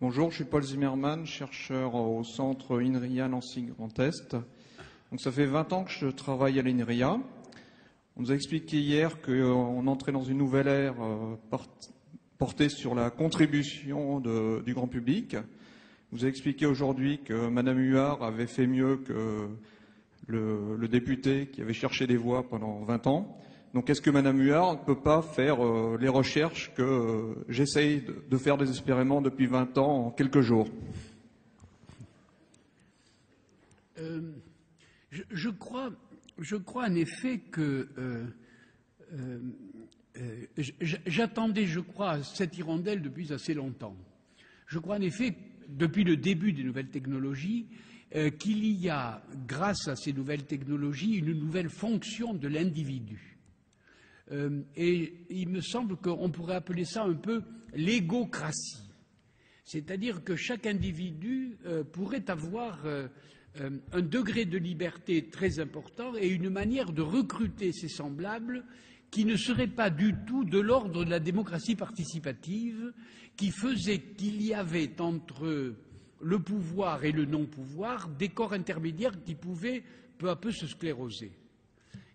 Bonjour, je suis Paul Zimmermann, chercheur au centre INRIA Nancy Grand Est. Donc ça fait 20 ans que je travaille à l'INRIA. On nous a expliqué hier qu'on entrait dans une nouvelle ère portée sur la contribution du grand public. On nous a expliqué aujourd'hui que Madame Huard avait fait mieux que le député qui avait cherché des voix pendant 20 ans. Donc est-ce que Madame Huard ne peut pas faire les recherches que j'essaye de faire désespérément depuis 20 ans en quelques jours? Je crois en effet que J'attendais, je crois, cette hirondelle depuis assez longtemps. Je crois en effet, depuis le début des nouvelles technologies, qu'il y a, grâce à ces nouvelles technologies, une nouvelle fonction de l'individu. Et il me semble qu'on pourrait appeler ça un peu l'égocratie. C'est-à-dire que chaque individu pourrait avoir un degré de liberté très important et une manière de recruter ses semblables qui ne serait pas du tout de l'ordre de la démocratie participative, qui faisait qu'il y avait entre le pouvoir et le non-pouvoir des corps intermédiaires qui pouvaient peu à peu se scléroser.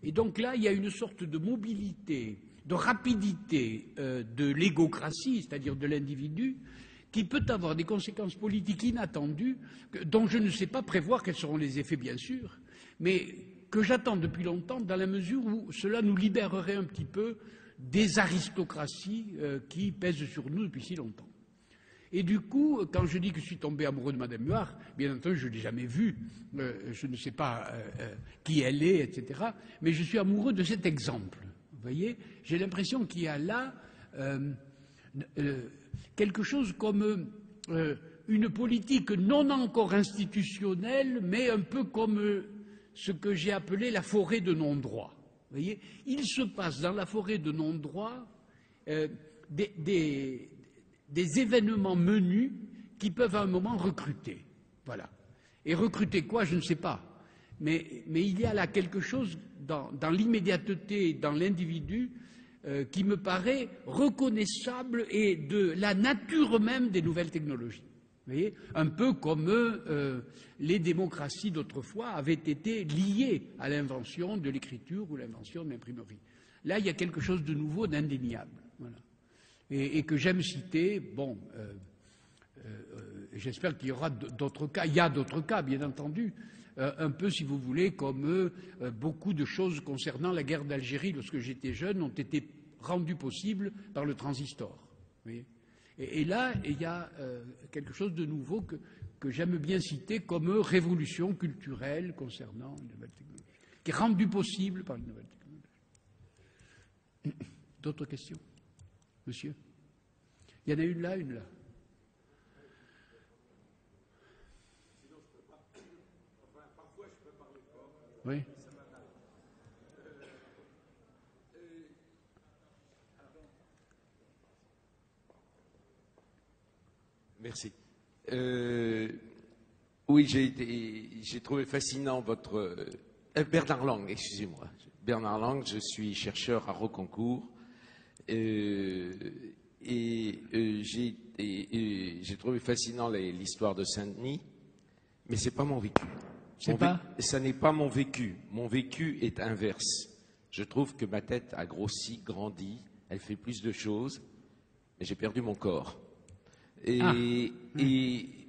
Et donc là, il y a une sorte de mobilité, de rapidité de l'égocratie, c'est-à-dire de l'individu, qui peut avoir des conséquences politiques inattendues, dont je ne sais pas prévoir quels seront les effets, bien sûr, mais que j'attends depuis longtemps, dans la mesure où cela nous libérerait un petit peu des aristocraties qui pèsent sur nous depuis si longtemps. Et du coup, quand je dis que je suis tombé amoureux de Madame Muir, bien entendu, je ne l'ai jamais vue, je ne sais pas qui elle est, etc., mais je suis amoureux de cet exemple. Vous voyez, j'ai l'impression qu'il y a là quelque chose comme une politique non encore institutionnelle, mais un peu comme ce que j'ai appelé la forêt de non-droit. Vous voyez, il se passe dans la forêt de non-droit des événements menus qui peuvent à un moment recruter. Voilà. Et recruter quoi, je ne sais pas. Mais il y a là quelque chose dans l'immédiateté, dans l'individu, qui me paraît reconnaissable et de la nature même des nouvelles technologies. Vous voyez, un peu comme les démocraties d'autrefois avaient été liées à l'invention de l'écriture ou l'invention de l'imprimerie. Là, il y a quelque chose de nouveau, d'indéniable. Voilà. Et que j'aime citer, bon, j'espère qu'il y aura d'autres cas, il y a d'autres cas, bien entendu, un peu, si vous voulez, comme beaucoup de choses concernant la guerre d'Algérie, lorsque j'étais jeune, ont été rendues possibles par le transistor. Vous voyez. Et là, il y a quelque chose de nouveau que j'aime bien citer comme révolution culturelle concernant les nouvelles technologies, qui est rendue possible par les nouvelles technologies. D'autres questions? Monsieur? Il y en a une là, une là. Sinon, je peux pas. Enfin, parfois, je peux parler fort. Oui. Merci. Oui, j'ai trouvé fascinant votre... Bernard Lang, excusez-moi. Bernard Lang, je suis chercheur à Rocancourt. J'ai trouvé fascinant l'histoire de Saint-Denis, mais c'est pas mon vécu. Ça n'est pas mon vécu. Mon vécu est inverse. Je trouve que ma tête a grossi, grandi, elle fait plus de choses, mais j'ai perdu mon corps. Et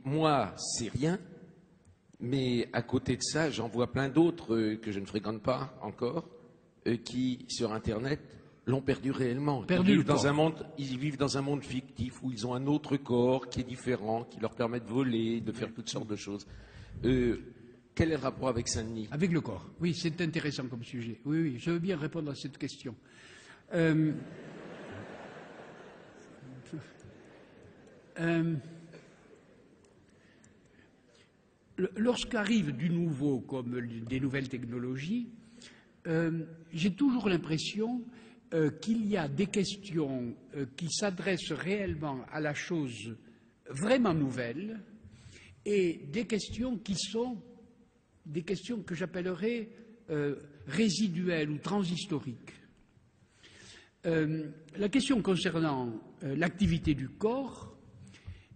moi, c'est rien, mais à côté de ça, j'en vois plein d'autres que je ne fréquente pas encore, qui, sur Internet, l'ont perdu réellement. Ils vivent dans un monde fictif où ils ont un autre corps qui est différent, qui leur permet de voler, de faire toutes sortes de choses. Quel est le rapport avec Saint-Denis? Avec le corps. Oui, c'est intéressant comme sujet. Oui, oui, je veux bien répondre à cette question. Lorsqu'arrive du nouveau, comme des nouvelles technologies, j'ai toujours l'impression qu'il y a des questions qui s'adressent réellement à la chose vraiment nouvelle et des questions qui sont des questions que j'appellerais résiduelles ou transhistoriques. La question concernant l'activité du corps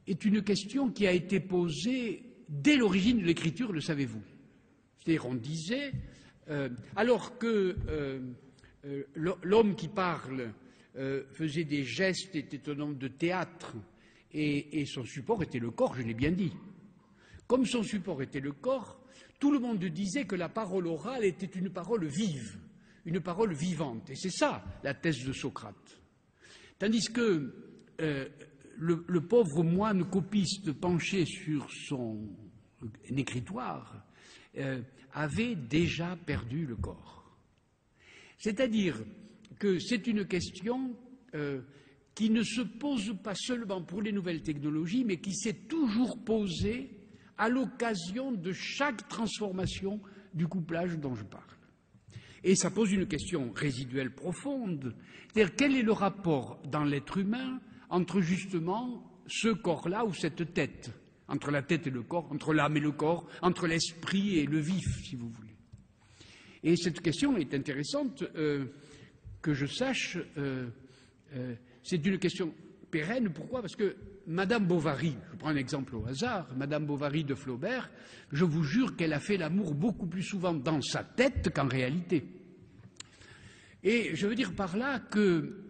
est une question qui a été posée dès l'origine de l'écriture, le savez-vous. C'est-à-dire, on disait, alors que l'homme qui parle faisait des gestes, était un homme de théâtre, et son support était le corps, je l'ai bien dit. Comme son support était le corps, tout le monde disait que la parole orale était une parole vive, une parole vivante. Et c'est ça la thèse de Socrate. Tandis que le pauvre moine copiste penché sur son écritoire avait déjà perdu le corps. C'est-à-dire que c'est une question qui ne se pose pas seulement pour les nouvelles technologies, mais qui s'est toujours posée à l'occasion de chaque transformation du couplage dont je parle. Et ça pose une question résiduelle profonde, c'est-à-dire quel est le rapport dans l'être humain entre justement ce corps-là ou cette tête, entre la tête et le corps, entre l'âme et le corps, entre l'esprit et le vif, si vous voulez. Et cette question est intéressante, que je sache, c'est une question pérenne. Pourquoi? Parce que Madame Bovary, je prends un exemple au hasard, Madame Bovary de Flaubert, je vous jure qu'elle a fait l'amour beaucoup plus souvent dans sa tête qu'en réalité. Et je veux dire par là que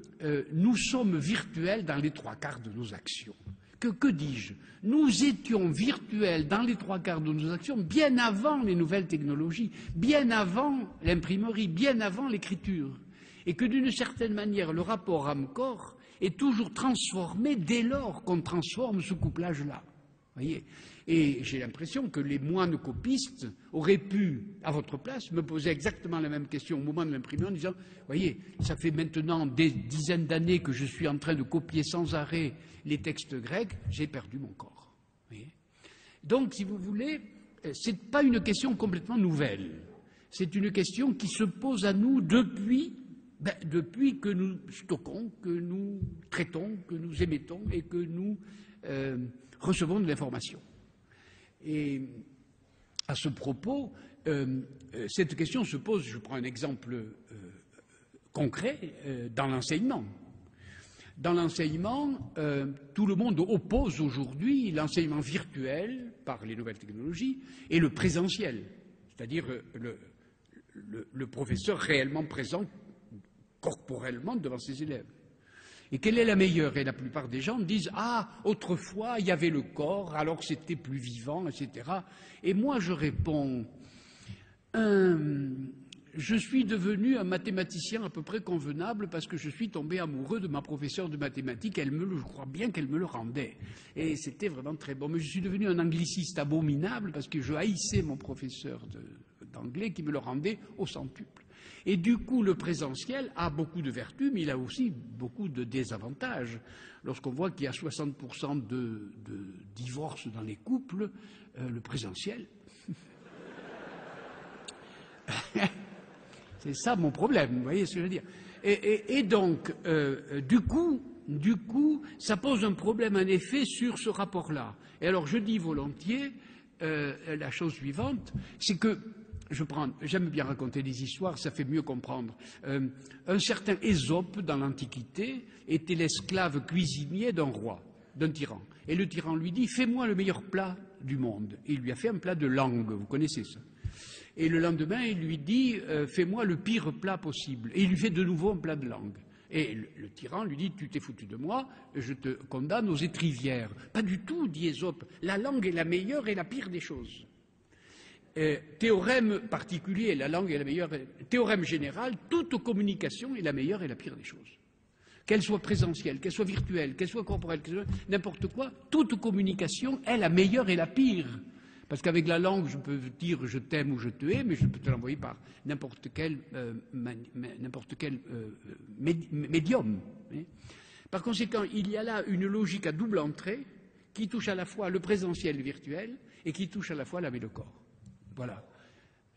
nous sommes virtuels dans les 3/4 de nos actions. Que dis-je? Nous étions virtuels dans les 3/4 de nos actions bien avant les nouvelles technologies, bien avant l'imprimerie, bien avant l'écriture. Et que d'une certaine manière, le rapport âme-corps est toujours transformé dès lors qu'on transforme ce couplage-là. Voyez. Et j'ai l'impression que les moines copistes auraient pu, à votre place, me poser exactement la même question au moment de l'imprimer en disant « Voyez, ça fait maintenant des dizaines d'années que je suis en train de copier sans arrêt les textes grecs, j'ai perdu mon corps. » Donc, si vous voulez, ce n'est pas une question complètement nouvelle. C'est une question qui se pose à nous depuis que nous stockons, que nous traitons, que nous émettons et que nous recevons de l'information. Et à ce propos, cette question se pose, je prends un exemple concret, dans l'enseignement. Dans l'enseignement, tout le monde oppose aujourd'hui l'enseignement virtuel par les nouvelles technologies et le présentiel, c'est-à-dire le professeur réellement présent corporellement devant ses élèves. Et quelle est la meilleure? Et la plupart des gens disent « Ah, autrefois, il y avait le corps, alors c'était plus vivant, etc. » Et moi, je réponds je suis devenu un mathématicien à peu près convenable parce que je suis tombé amoureux de ma professeure de mathématiques. Je crois bien qu'elle me le rendait. Et c'était vraiment très bon. Mais je suis devenu un angliciste abominable parce que je haïssais mon professeur d'anglais qui me le rendait au centuple. Et du coup, le présentiel a beaucoup de vertus, mais il a aussi beaucoup de désavantages. Lorsqu'on voit qu'il y a 60% de divorces dans les couples, le présentiel, c'est ça mon problème, vous voyez ce que je veux dire. Et donc, du coup, ça pose un problème en effet sur ce rapport-là. Et alors, je dis volontiers la chose suivante, c'est que j'aime bien raconter des histoires, ça fait mieux comprendre. Un certain Ésope, dans l'Antiquité, était l'esclave cuisinier d'un roi, d'un tyran. Et le tyran lui dit « Fais-moi le meilleur plat du monde ». Et il lui a fait un plat de langue, vous connaissez ça. Et le lendemain, il lui dit « Fais-moi le pire plat possible ». Et il lui fait de nouveau un plat de langue. Et le tyran lui dit « Tu t'es foutu de moi, je te condamne aux étrivières ». Pas du tout, dit Ésope. La langue est la meilleure et la pire des choses. Théorème particulier, la langue est la meilleure. Théorème général, toute communication est la meilleure et la pire des choses. Qu'elle soit présentielle, qu'elle soit virtuelle, qu'elle soit corporelle, n'importe quoi, toute communication est la meilleure et la pire. Parce qu'avec la langue, je peux dire je t'aime ou je te hais, mais je peux te l'envoyer par n'importe quel médium. Par conséquent, il y a là une logique à double entrée qui touche à la fois le présentiel virtuel et qui touche à la fois l'âme et le corps. Voilà.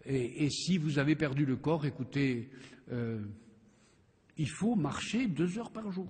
Et si vous avez perdu le corps, écoutez, il faut marcher 2 heures par jour.